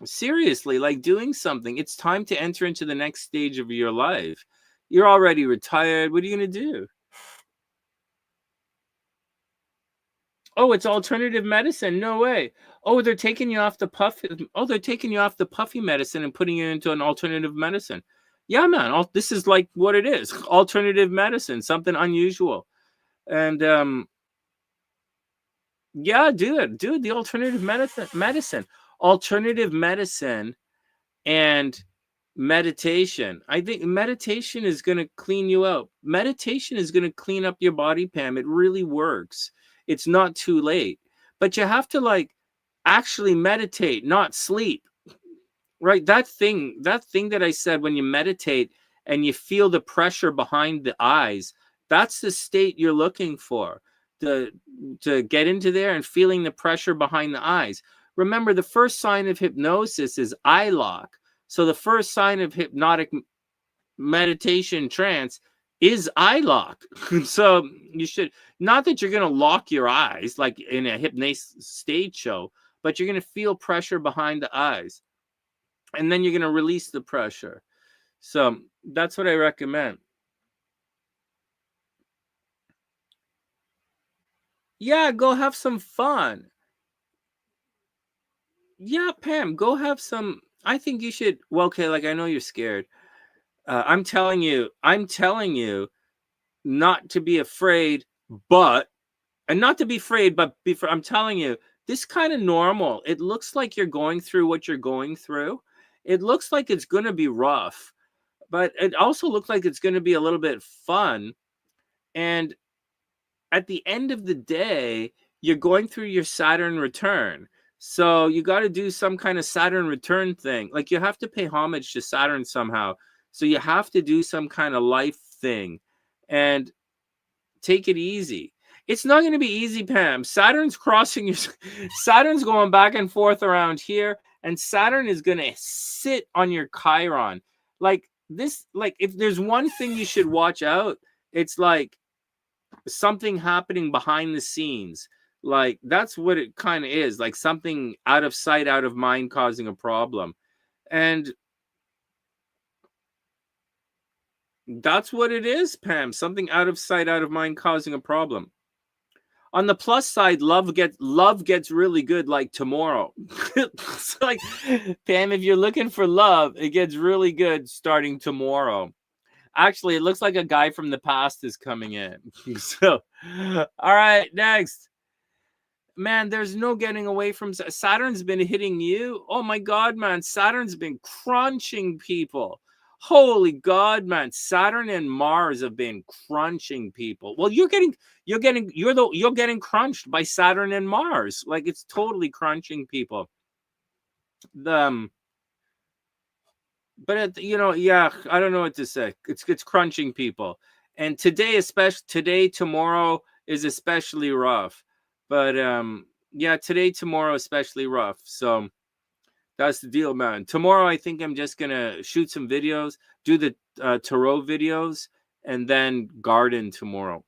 Seriously, like, doing something. It's time to enter into the next stage of your life. You're already retired. What are you going to do? Oh, it's alternative medicine. No way. Oh, they're taking you off the puffy medicine and putting you into an alternative medicine. Yeah, man. This is like what it is. Alternative medicine, something unusual. And yeah, dude, the alternative medicine. Alternative medicine and Meditation. I think meditation is going to clean you out. Meditation is going to clean up your body, Pam. It really works. It's not too late. But you have to like actually meditate, not sleep. Right? That thing that I said, when you meditate and you feel the pressure behind the eyes, that's the state you're looking for. To get into there and feeling the pressure behind the eyes. Remember, the first sign of hypnosis is eye lock. So the first sign of hypnotic meditation trance is eye lock. So you should, not that you're going to lock your eyes like in a hypnosis stage show, but you're going to feel pressure behind the eyes. And then you're going to release the pressure. So that's what I recommend. Yeah, go have some fun. Yeah, Pam, go have some. I think you should. Well, okay, like I know you're scared. I'm telling you not to be afraid, and not to be afraid, but I'm telling you, this kind of normal. It looks like you're going through what you're going through. It looks like it's going to be rough, but it also looks like it's going to be a little bit fun. And at the end of the day, you're going through your Saturn return. So you got to do some kind of Saturn return thing. Like you have to pay homage to Saturn somehow. So you have to do some kind of life thing and take it easy. It's not going to be easy, Pam. Saturn's crossing your Saturn's going back and forth around here, and Saturn is going to sit on your Chiron. Like this, like if there's one thing you should watch out, it's like something happening behind the scenes. Like that's what it kind of is, like something out of sight, out of mind, causing a problem. And that's what it is, Pam. Something out of sight, out of mind, causing a problem. On the plus side, love gets really good like tomorrow. It's like, Pam, if you're looking for love, it gets really good starting tomorrow. Actually, it looks like a guy from the past is coming in. So, all right, next. Man, there's no getting away from Saturn's been hitting you. Oh my God, man. Saturn's been crunching people. Holy God, man. Saturn and Mars have been crunching people. Well, you're getting crunched by Saturn and Mars. Like it's totally crunching people. But yeah, I don't know what to say. It's crunching people. And today, tomorrow is especially rough. But yeah, today, tomorrow, especially rough. So that's the deal, man. Tomorrow, I think I'm just gonna shoot some videos, do the tarot videos, and then garden tomorrow.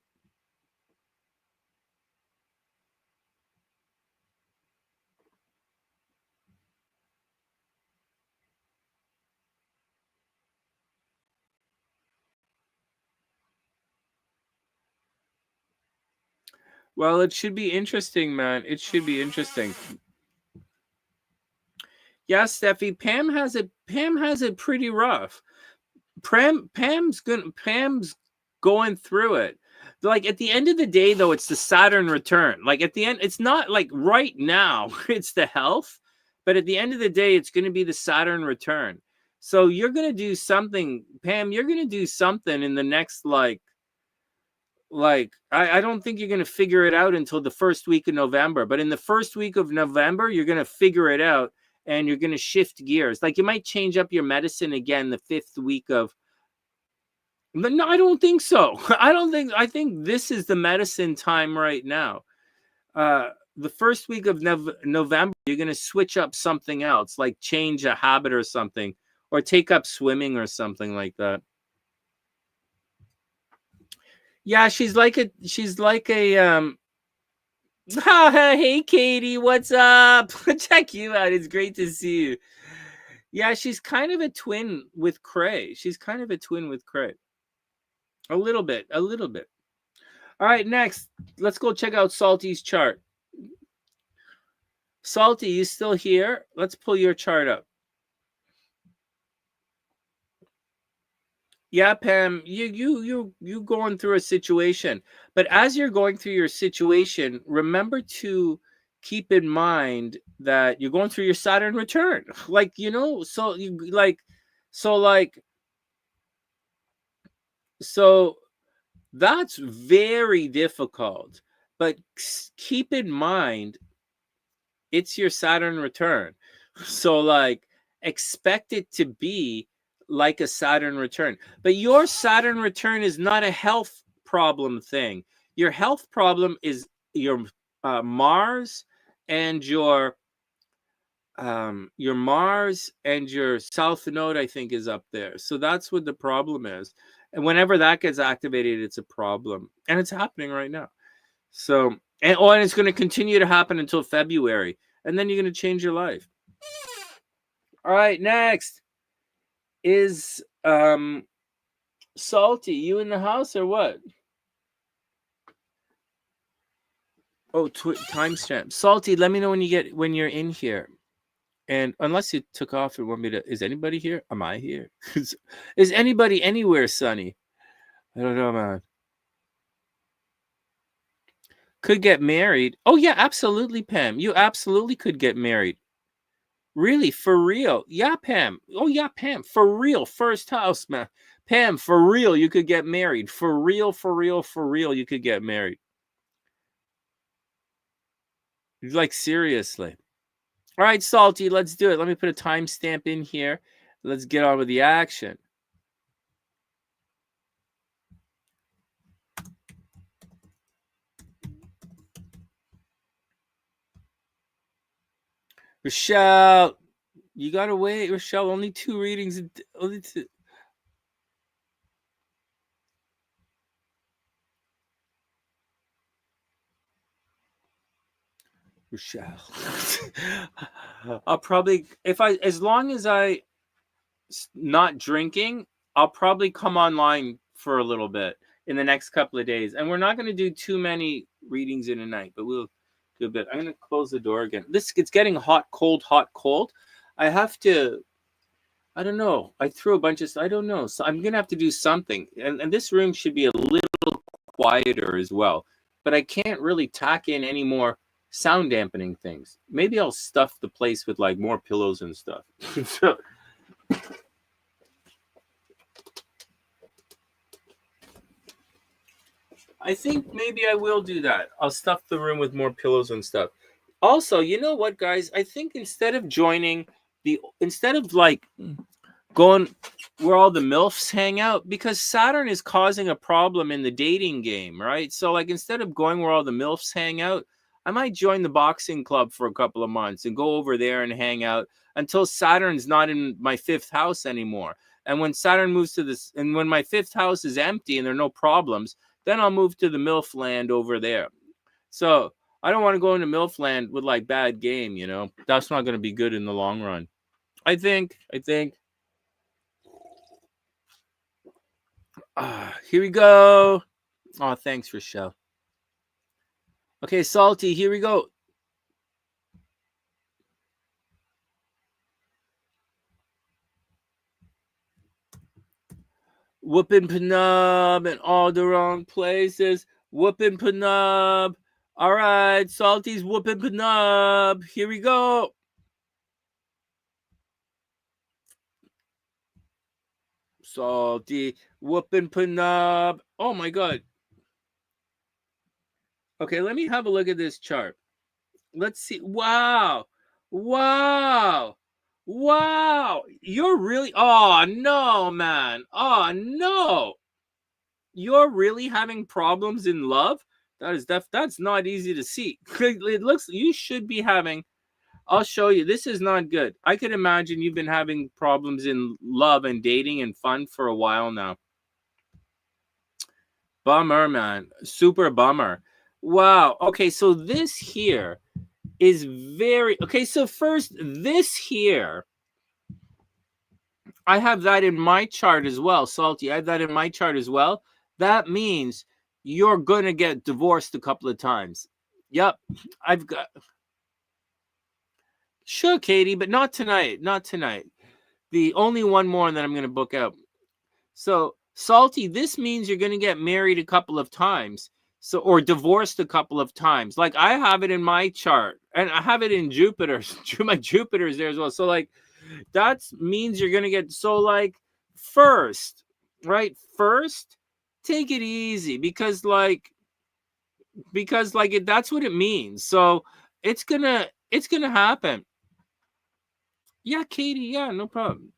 Well, it should be interesting, man. It should be interesting. Yeah, Steffi, Pam has it pretty rough. Pam's going through it. Like at the end of the day, though, it's the Saturn return. Like at the end, it's not like right now, it's the health, but at the end of the day, it's going to be the Saturn return. So you're going to do something, Pam, you're going to do something in the next I don't think you're going to figure it out until the first week of November. But in the first week of November, you're going to figure it out and you're going to shift gears. Like you might change up your medicine again the fifth week of. No, I don't think so. I think this is the medicine time right now. The first week of November, you're going to switch up something else, like change a habit or something, or take up swimming or something like that. Yeah, she's like a hey Katie, what's up? Check you out. It's great to see you. Yeah, she's kind of a twin with Cray. A little bit. All right, next, let's go check out Salty's chart. Salty, you still here? Let's pull your chart up. Yeah, Pam, you going through a situation, but as you're going through your situation, remember to keep in mind that you're going through your Saturn return. Like, so you like So like, so that's very difficult. But keep in mind, it's your Saturn return. So like, expect it to be like a Saturn return. But your Saturn return is not a health problem thing. Your health problem is your Mars and your Mars and your South Node, I think, is up there. So that's what the problem is. And whenever that gets activated, it's a problem. And it's happening right now. So, and it's going to continue to happen until February. And then you're going to change your life. All right, next is Salty. You in the house or what? Oh, timestamp. Salty, let me know when you're in here. And unless you took off and want me to, is anybody here? Am I here? Is anybody anywhere, Sonny? I don't know, man. Could get married. Oh, yeah, absolutely, Pam. You absolutely could get married. Really, for real. Yeah, Pam. Oh, yeah, Pam. For real. First house, man. Pam, for real, you could get married. For real, for real, for real, you could get married. Like, seriously. All right, Salty, let's do it. Let me put a timestamp in here. Let's get on with the action. Rochelle, you gotta wait, Rochelle. Only 2 readings. Only 2. Rochelle. I'll probably, as long as I not drinking, I'll probably come online for a little bit in the next couple of days. And we're not going to do too many readings in a night, but we'll do a bit. I'm going to close the door again. It's getting hot, cold, hot, cold. I have to, I don't know. I threw a bunch of, I don't know. So I'm going to have to do something. And this room should be a little quieter as well. But I can't really tack in any more sound dampening things. Maybe I'll stuff the place with like more pillows and stuff. So, I think maybe I will do that. I'll stuff the room with more pillows and stuff. Also, you know what, guys? I think instead of like going where all the MILFs hang out, because Saturn is causing a problem in the dating game, right? So like, instead of going where all the MILFs hang out, I might join the boxing club for a couple of months and go over there and hang out until Saturn's not in my 5th house anymore. And when Saturn moves to this, and when my 5th house is empty and there are no problems, then I'll move to the MILF land over there. So I don't want to go into MILF land with like bad game, you know. That's not going to be good in the long run. I think. Here we go. Oh, thanks, Rochelle. Okay, Salty, here we go. Whooping Penub in all the wrong places. Whooping Penub. All right, Salty's whooping Penub. Here we go. Salty whooping Penub. Oh my god. Okay, let me have a look at this chart. Let's see. Wow. You're really, oh no, man. Oh no. You're really having problems in love? That's not easy to see. It looks, you should be having, I'll show you. This is not good. I could imagine you've been having problems in love and dating and fun for a while now. Bummer, man. Super bummer. Wow. Okay, so this here is very... Okay, so first, this here, I have that in my chart as well. Salty, I have that in my chart as well. That means you're going to get divorced a couple of times. Yep. I've got... Sure, Katie, but not tonight. Not tonight. The only one more that I'm going to book out. So, Salty, this means you're going to get married a couple of times. So, or divorced a couple of times. Like, I have it in my chart. And I have it in Jupiter. My Jupiter is there as well. So, like, That means you're going to get, so like, first, right? First, take it easy, because that's what it means. So it's gonna happen. Yeah, Katie. Yeah, no problem.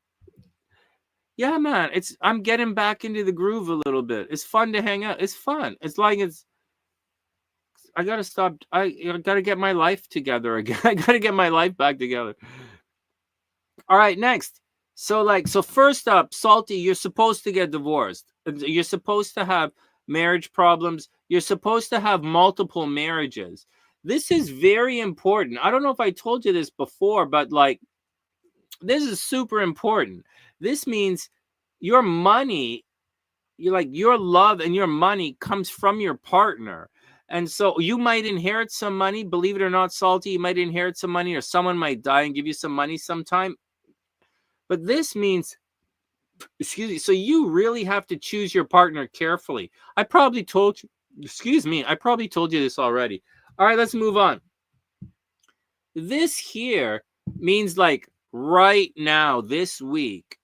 Yeah, man. I'm getting back into the groove a little bit. It's fun to hang out. It's fun. I gotta stop. I gotta get my life together again. I gotta get my life back together. All right, next. So first up, Salty, you're supposed to get divorced. You're supposed to have marriage problems. You're supposed to have multiple marriages. This is very important. I don't know if I told you this before, but like, this is super important. This means your money, your love and your money comes from your partner. And so you might inherit some money, believe it or not, Salty, you might inherit some money, or someone might die and give you some money sometime. But this means, excuse me, so you really have to choose your partner carefully. I probably told you, I probably told you this already. All right, let's move on. This here means like right now, this week,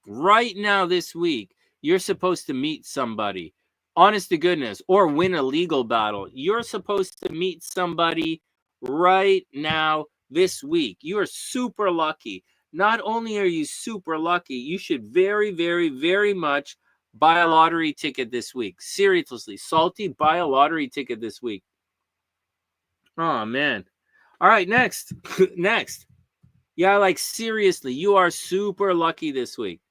you're supposed to meet somebody. Honest to goodness, or win a legal battle. You're supposed to meet somebody right now, this week. You are super lucky. Not only are you super lucky, you should very, very, very much buy a lottery ticket this week. Seriously, Salty, buy a lottery ticket this week. Oh, man. All right, next. Next. Yeah, like seriously, you are super lucky this week.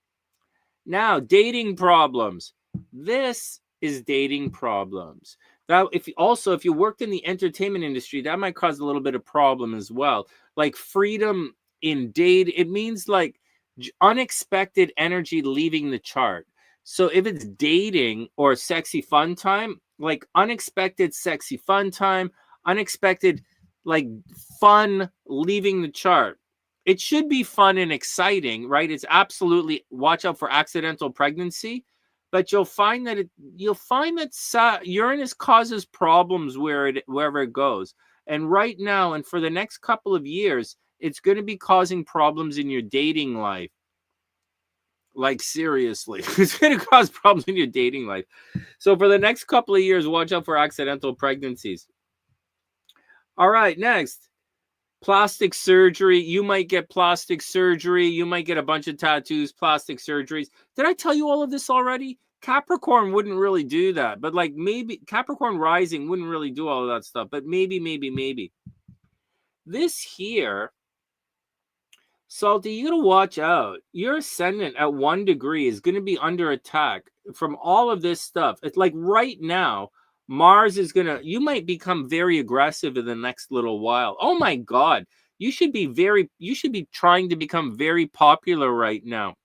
Now, dating problems. This is dating problems. Now, if you worked in the entertainment industry, that might cause a little bit of problem as well. Like freedom in date, it means like unexpected energy leaving the chart. So if it's dating or sexy fun time, like unexpected sexy fun time, unexpected like fun leaving the chart. It should be fun and exciting, right? It's absolutely, watch out for accidental pregnancy, but you'll find that Uranus causes problems wherever it goes. And right now, and for the next couple of years, it's going to be causing problems in your dating life. Like seriously, it's going to cause problems in your dating life. So for the next couple of years, watch out for accidental pregnancies. All right, next. Plastic surgery. You might get plastic surgery. You might get a bunch of tattoos, plastic surgeries. Did I tell you all of this already? Capricorn wouldn't really do that, but like maybe Capricorn rising wouldn't really do all of that stuff, but maybe. This here, Salty, you gotta watch out. Your ascendant at 1 degree is gonna be under attack from all of this stuff. It's like right now, Mars is you might become very aggressive in the next little while. Oh my God. You should be trying to become very popular right now.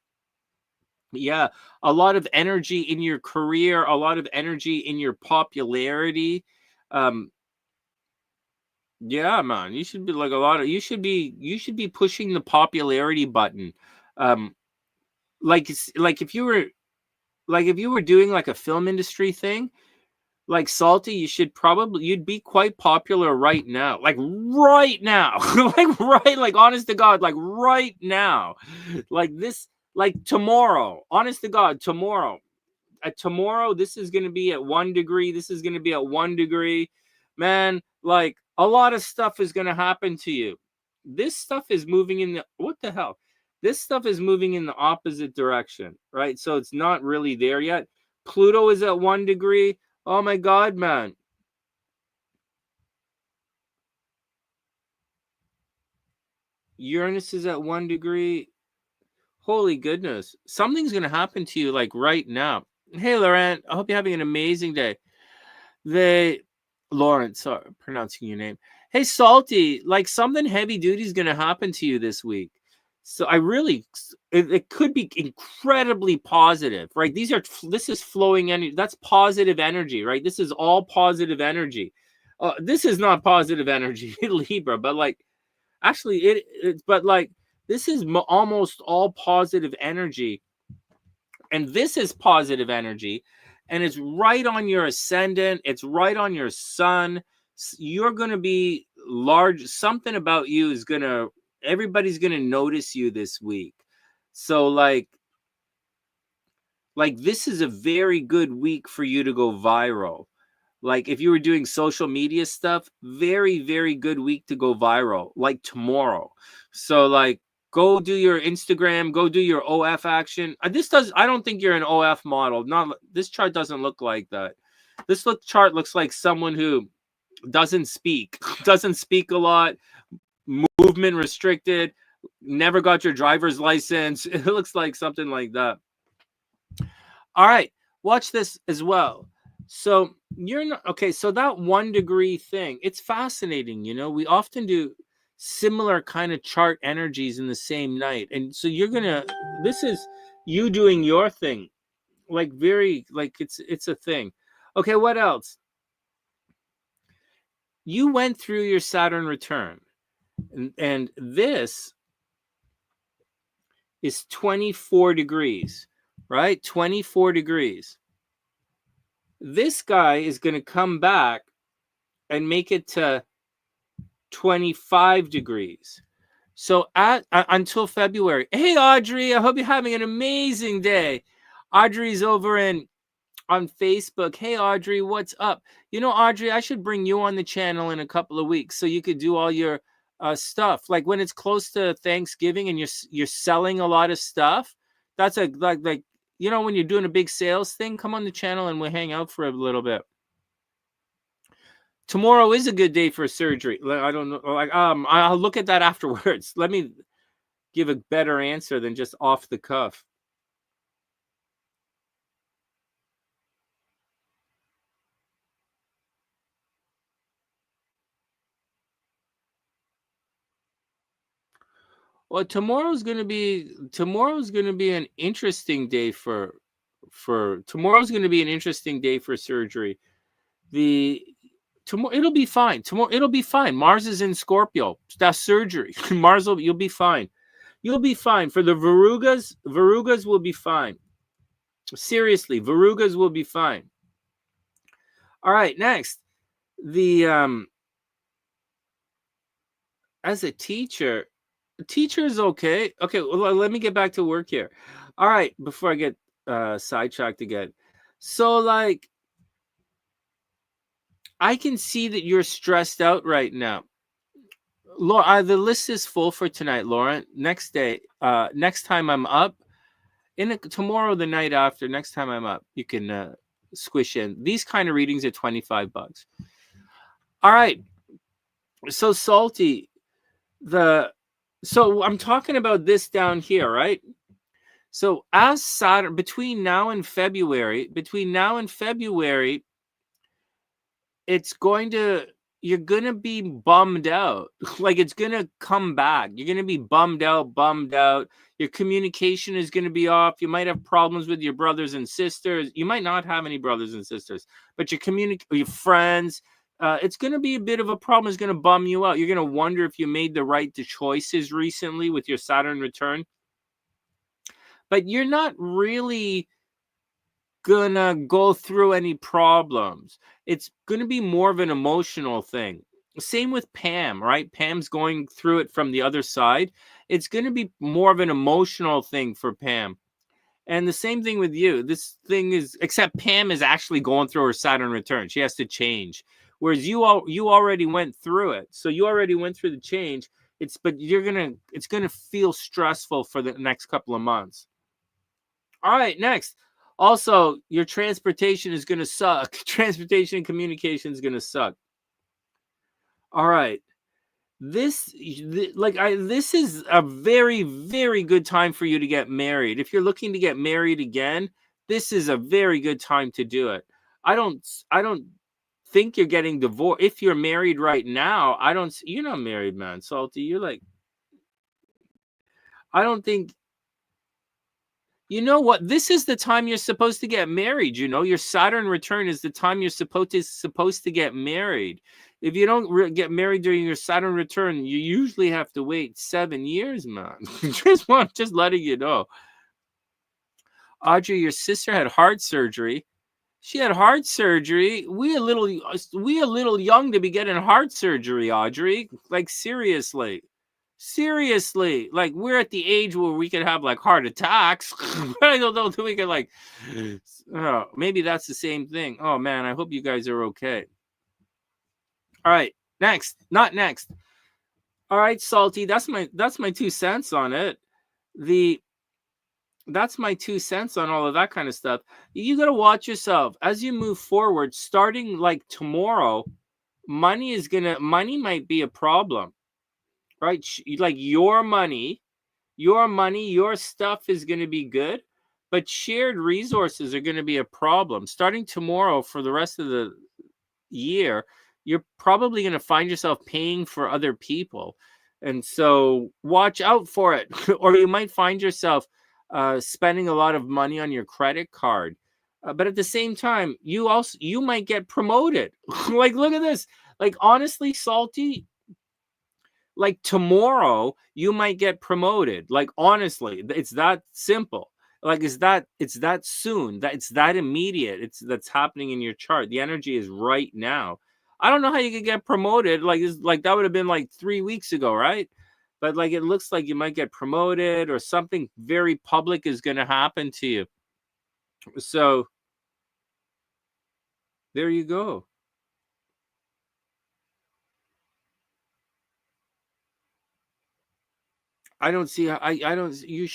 Yeah. A lot of energy in your career, a lot of energy in your popularity. Yeah, man. You should be like you should be pushing the popularity button. Like if you were doing like a film industry thing, like Salty, you'd be quite popular right now. Like right now. Like honest to God, like right now. Like this, like tomorrow. Honest to God, tomorrow. Tomorrow, this is gonna be at 1 degree. This is gonna be at 1 degree. Man, like a lot of stuff is gonna happen to you. This stuff is moving in the what the hell? This stuff is moving in the opposite direction, right? So it's not really there yet. Pluto is at 1 degree. Oh my God, man. Uranus is at 1 degree. Holy goodness. Something's going to happen to you like right now. Hey, Laurent. I hope you're having an amazing day. Lawrence, sorry, pronouncing your name. Hey, Salty, like something heavy duty is going to happen to you this week. So it could be incredibly positive, right? This is flowing energy. That's positive energy, right? This is all positive energy. This is not positive energy, Libra, but like, actually, this is almost all positive energy. And this is positive energy. And it's right on your ascendant. It's right on your sun. You're going to be large. Something about you is going to everybody's going to notice you this week. So like this is a very good week for you to go viral. Like if you were doing social media stuff, very, very good week to go viral, like tomorrow. So like go do your Instagram, go do your OF action. I don't think you're an OF model. This chart doesn't look like that. This chart looks like someone who doesn't speak a lot, movement restricted, never got your driver's license. It looks like something like that. All right, watch this as well. So you're not okay. So that 1 degree thing, it's fascinating. You know, we often do similar kind of chart energies in the same night. And so this is you doing your thing, like it's a thing. Okay, what else? You went through your Saturn return, and this is 24 degrees, right? 24 degrees. This guy is going to come back and make it to 25 degrees. So until February. Hey, Audrey, I hope you're having an amazing day. Audrey's over on Facebook. Hey, Audrey, what's up? You know, Audrey, I should bring you on the channel in a couple of weeks so you could do all your stuff. Like when it's close to Thanksgiving and you're selling a lot of stuff, that's like you know, when you're doing a big sales thing, come on the channel and we'll hang out for a little bit. Tomorrow is a good day for surgery. I don't know. Like, I'll look at that afterwards. Let me give a better answer than just off the cuff. Well, tomorrow's going to be an interesting day for tomorrow's going to be an interesting day for surgery. Tomorrow it'll be fine. Tomorrow it'll be fine. Mars is in Scorpio. That's surgery. You'll be fine. You'll be fine. For the verrugas will be fine. Seriously, verrugas will be fine. All right, next. As a teacher is okay. Okay, well, let me get back to work here. All right, before I get sidetracked again. So like I can see that you're stressed out right now. Laura, the list is full for tonight, Lauren. Next time I'm up, tomorrow, the night after, next time I'm up, you can squish in. These kind of readings are $25. All right. So Salty, so I'm talking about this down here, right? So as Saturn, between now and February, you're going to be bummed out. Like it's going to come back. You're going to be bummed out. Your communication is going to be off. You might have problems with your brothers and sisters. You might not have any brothers and sisters, but your friends, it's going to be a bit of a problem. It's going to bum you out. You're going to wonder if you made the right choices recently with your Saturn return. But you're not really gonna go through any problems. It's gonna be more of an emotional thing. Same with Pam, right? Pam's going through it from the other side. It's gonna be more of an emotional thing for Pam. And the same thing with you. This thing is, except Pam is actually going through her Saturn return. She has to change. Whereas you already went through it. So you already went through the change. It's gonna feel stressful for the next couple of months. All right, next. Also, your transportation is going to suck. Transportation and communication is going to suck. All right. This is a very, very good time for you to get married. If you're looking to get married again, this is a very good time to do it. I don't think you're getting divorced. If you're married right now, you're not married, man. Salty. You're like, I don't think. You know what? This is the time you're supposed to get married. You know, your Saturn return is the time you're supposed to get married. If you don't get married during your Saturn return, you usually have to wait 7 years, man. just letting you know. Audrey, your sister had heart surgery. She had heart surgery. We a little young to be getting heart surgery, Audrey. Like seriously. Seriously, like we're at the age where we could have like heart attacks. I don't know if we could like, maybe that's the same thing. Oh man, I hope you guys are okay. All right, not next. All right, Salty, that's my 2 cents on it. That's my 2 cents on all of that kind of stuff. You got to watch yourself as you move forward. Starting like tomorrow, money might be a problem, right? Like your money, your stuff is going to be good, but shared resources are going to be a problem. Starting tomorrow for the rest of the year, you're probably going to find yourself paying for other people. And so watch out for it. Or you might find yourself spending a lot of money on your credit card. But at the same time, you might get promoted. Like, look at this. Like, honestly, Salty, like tomorrow you might get promoted. Like, honestly, it's that simple. Like, it's that soon, that it's that immediate. That's happening in your chart. The energy is right now. I don't know how you could get promoted. Like, that would have been like 3 weeks ago, right? But like, it looks like you might get promoted, or something very public is going to happen to you. So there you go. I don't see how I don't you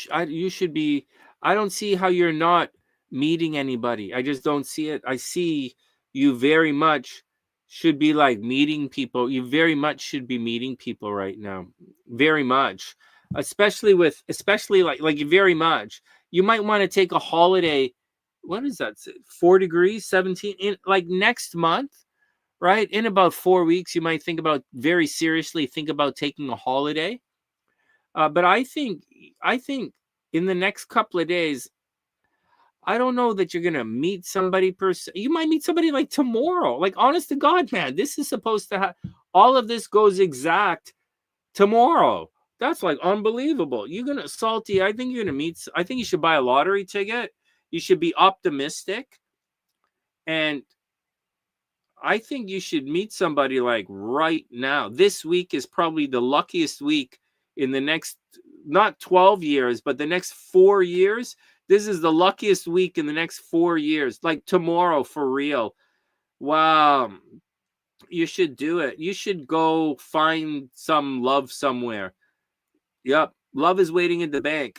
should be. I don't see how you're not meeting anybody. I just don't see it. I see you very much should be like meeting people. You very much should be meeting people right now. Very much. Especially like you very much. You might want to take a holiday. What is that? 4 degrees, 17 in like next month, right? In about 4 weeks you might very seriously think about taking a holiday. But I think in the next couple of days, I don't know that you're gonna meet somebody You might meet somebody like tomorrow. Like, honest to God, man, this is supposed to have all of this goes exact tomorrow. That's like unbelievable. You're gonna Salty. I think you're gonna meet. I think you should buy a lottery ticket. You should be optimistic, and I think you should meet somebody like right now. This week is probably the luckiest week in the next, not 12 years, but the next 4 years. This is the luckiest week in the next 4 years. Like tomorrow, for real. Wow. You should do it. You should go find some love somewhere. Yep. Love is waiting in the bank.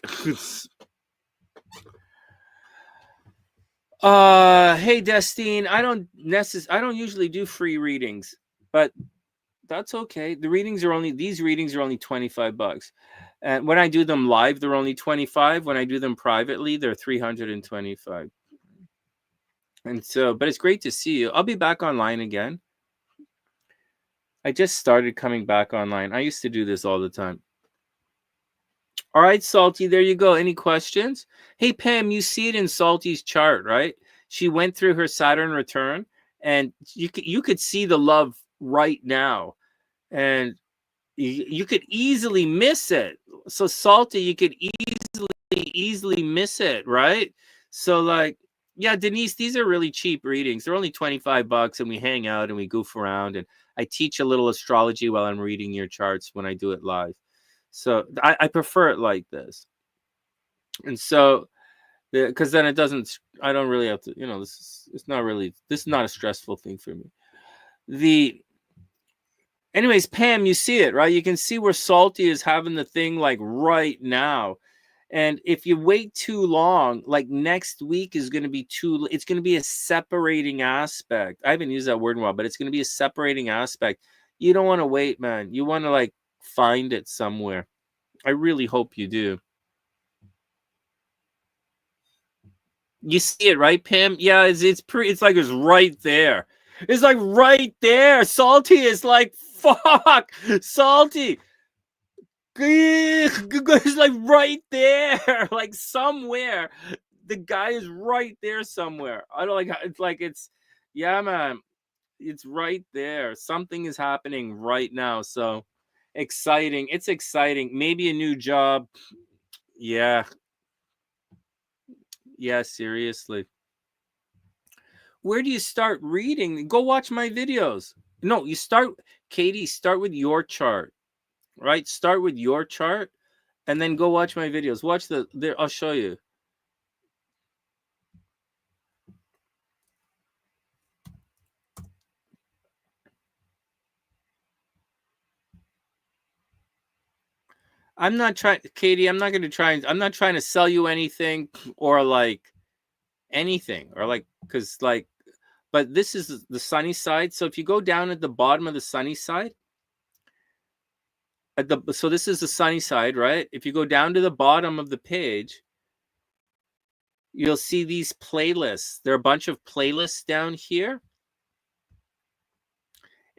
Hey Destine, I don't usually do free readings, but that's okay. These readings are only $25. And when I do them live, they're only 25. When I do them privately, they're 325. And so, but it's great to see you. I'll be back online again. I just started coming back online. I used to do this all the time. All right, Salty, there you go. Any questions? Hey, Pam, you see it in Salty's chart, right? She went through her Saturn return, and you could see the love right now. And you could easily miss it. So Salty, you could easily miss it, right? So like, yeah, Denise, these are really cheap readings. They're only $25, and we hang out and we goof around, and I teach a little astrology while I'm reading your charts when I do it live. So I prefer it like this. And so, because then I don't really have to, this is not a stressful thing for me. Anyways, Pam, you see it, right? You can see where Salty is having the thing like right now. And if you wait too long, like next week is going to be it's going to be a separating aspect. I haven't used that word in a while, but it's going to be a separating aspect. You don't want to wait, man. You want to like find it somewhere. I really hope you do. You see it, right, Pam? Yeah, it's like it's right there. It's like right there. Salty is like, fuck. Salty. It's like right there. Like somewhere. The guy is right there somewhere. I don't like yeah, man. It's right there. Something is happening right now. So exciting. It's exciting. Maybe a new job. Yeah. Yeah, seriously. Where do you start reading? Go watch my videos. No, Katie, start with your chart. right? Start with your chart and then go watch my videos. Watch I'll show you. I'm not trying, Katie, I'm not trying to sell you anything or like anything or like, cause like, but this is the sunny side. So if you go down at the bottom of the sunny side, so this is the sunny side, right? If you go down to the bottom of the page, you'll see these playlists. There are a bunch of playlists down here.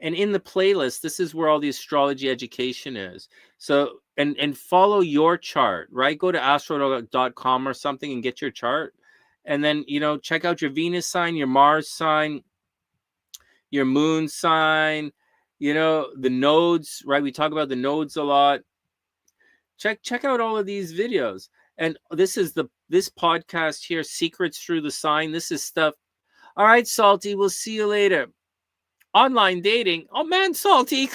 And in the playlist, this is where all the astrology education is. So, and follow your chart, right? Go to astro.com or something and get your chart. And then, check out your Venus sign, your Mars sign, your moon sign, the nodes, right? We talk about the nodes a lot. Check out all of these videos. And this podcast here, Secrets Through the Sign. This is stuff. All right, Salty, we'll see you later. Online dating. Oh man, Salty.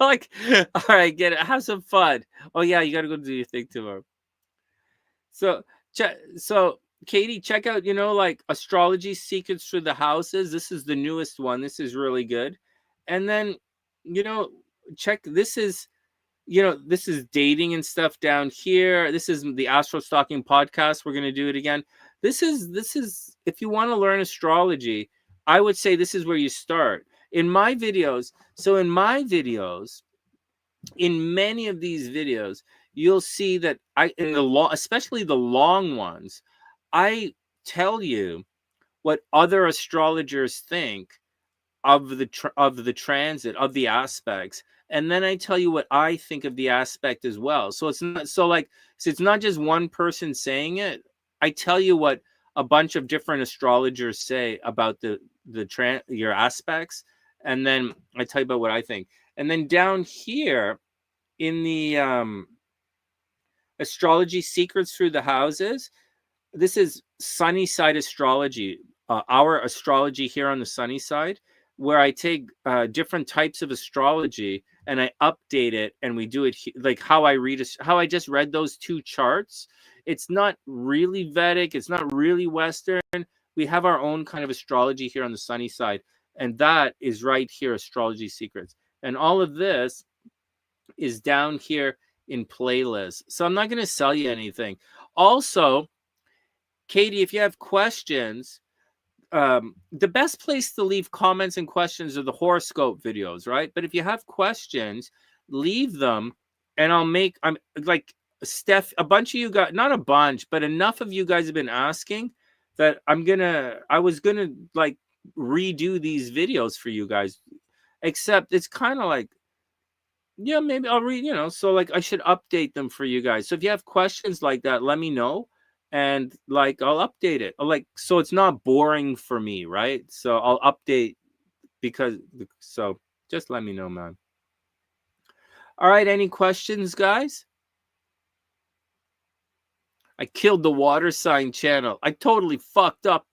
Like, all right, get it. Have some fun. Oh yeah, you gotta go do your thing tomorrow. So Katie, check out, like Astrology Secrets Through the Houses. This is the newest one. This is really good. And then, check, this is dating and stuff down here. This is the Astro Stalking podcast. We're going to do it again. This is, if you want to learn astrology, I would say this is where you start. In my videos, in many of these videos, you'll see that especially the long ones, I tell you what other astrologers think of the transit, of the aspects, and then I tell you what I think of the aspect as well. So it's not just one person saying it. I tell you what a bunch of different astrologers say about your aspects, and then I tell you about what I think. And then down here in the Astrology Secrets Through the Houses, this is SunnySide Astrology, our astrology here on the Sunny Side, where I take different types of astrology and I update it, and we do it like how I just read those two charts. It's not really Vedic. It's not really Western. We have our own kind of astrology here on the Sunny Side, and that is right here, Astrology Secrets. And all of this is down here in playlists. So I'm not going to sell you anything. Also, Katie, if you have questions, the best place to leave comments and questions are the horoscope videos, right? But if you have questions, leave them, and I'm like Steph, a bunch of you guys, not a bunch, but enough of you guys have been asking that I was gonna like redo these videos for you guys, except it's kind of like, yeah, maybe I'll read, so like I should update them for you guys. So if you have questions like that, let me know. And like I'll update it, like, so it's not boring for me, right? So I'll update so just let me know, man. All right, any questions, guys? I killed the water sign channel. I totally fucked up.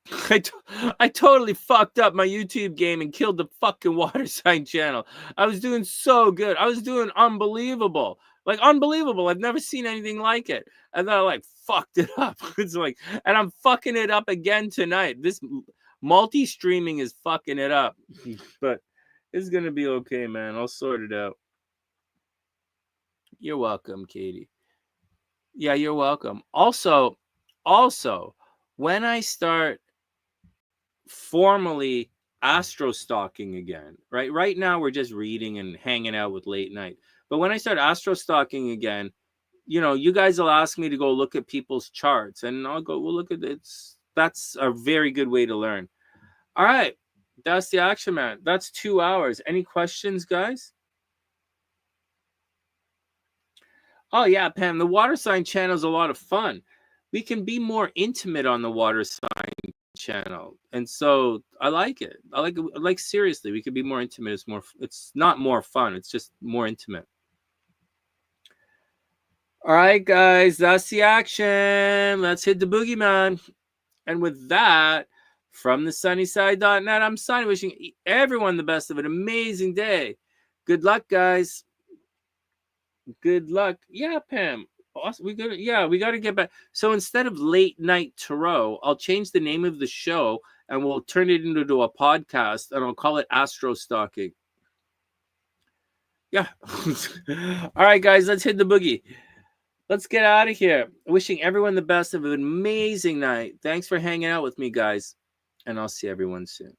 I totally fucked up my YouTube game and killed the fucking water sign channel. I was doing so good. I was doing unbelievable. Like unbelievable. I've never seen anything like it. And then I like fucked it up. It's like, and I'm fucking it up again tonight. This multi-streaming is fucking it up. But it's gonna be okay, man. I'll sort it out. You're welcome, Katie. Yeah, you're welcome. Also, when I start formally astro stalking again, right? Right now we're just reading and hanging out with late night. But when I start astro stalking again, you guys will ask me to go look at people's charts, and I'll go, well, look at it. That's a very good way to learn. All right. That's the action, man. That's 2 hours. Any questions, guys? Oh, yeah, Pam, the water sign channel is a lot of fun. We can be more intimate on the water sign channel. And so I like it. Like seriously, we could be more intimate. It's not more fun. It's just more intimate. All right, guys, that's the action. Let's hit the boogeyman. And with that, from TheSunnySide.net, I'm Sonny, wishing everyone the best of an amazing day. Good luck, guys. Good luck. Yeah, Pam. Awesome. We got to get back. So instead of late night tarot, I'll change the name of the show and we'll turn it into a podcast and I'll call it Astro Stalking. Yeah. All right, guys, let's hit the boogie. Let's get out of here. Wishing everyone the best of an amazing night. Thanks for hanging out with me, guys. And I'll see everyone soon.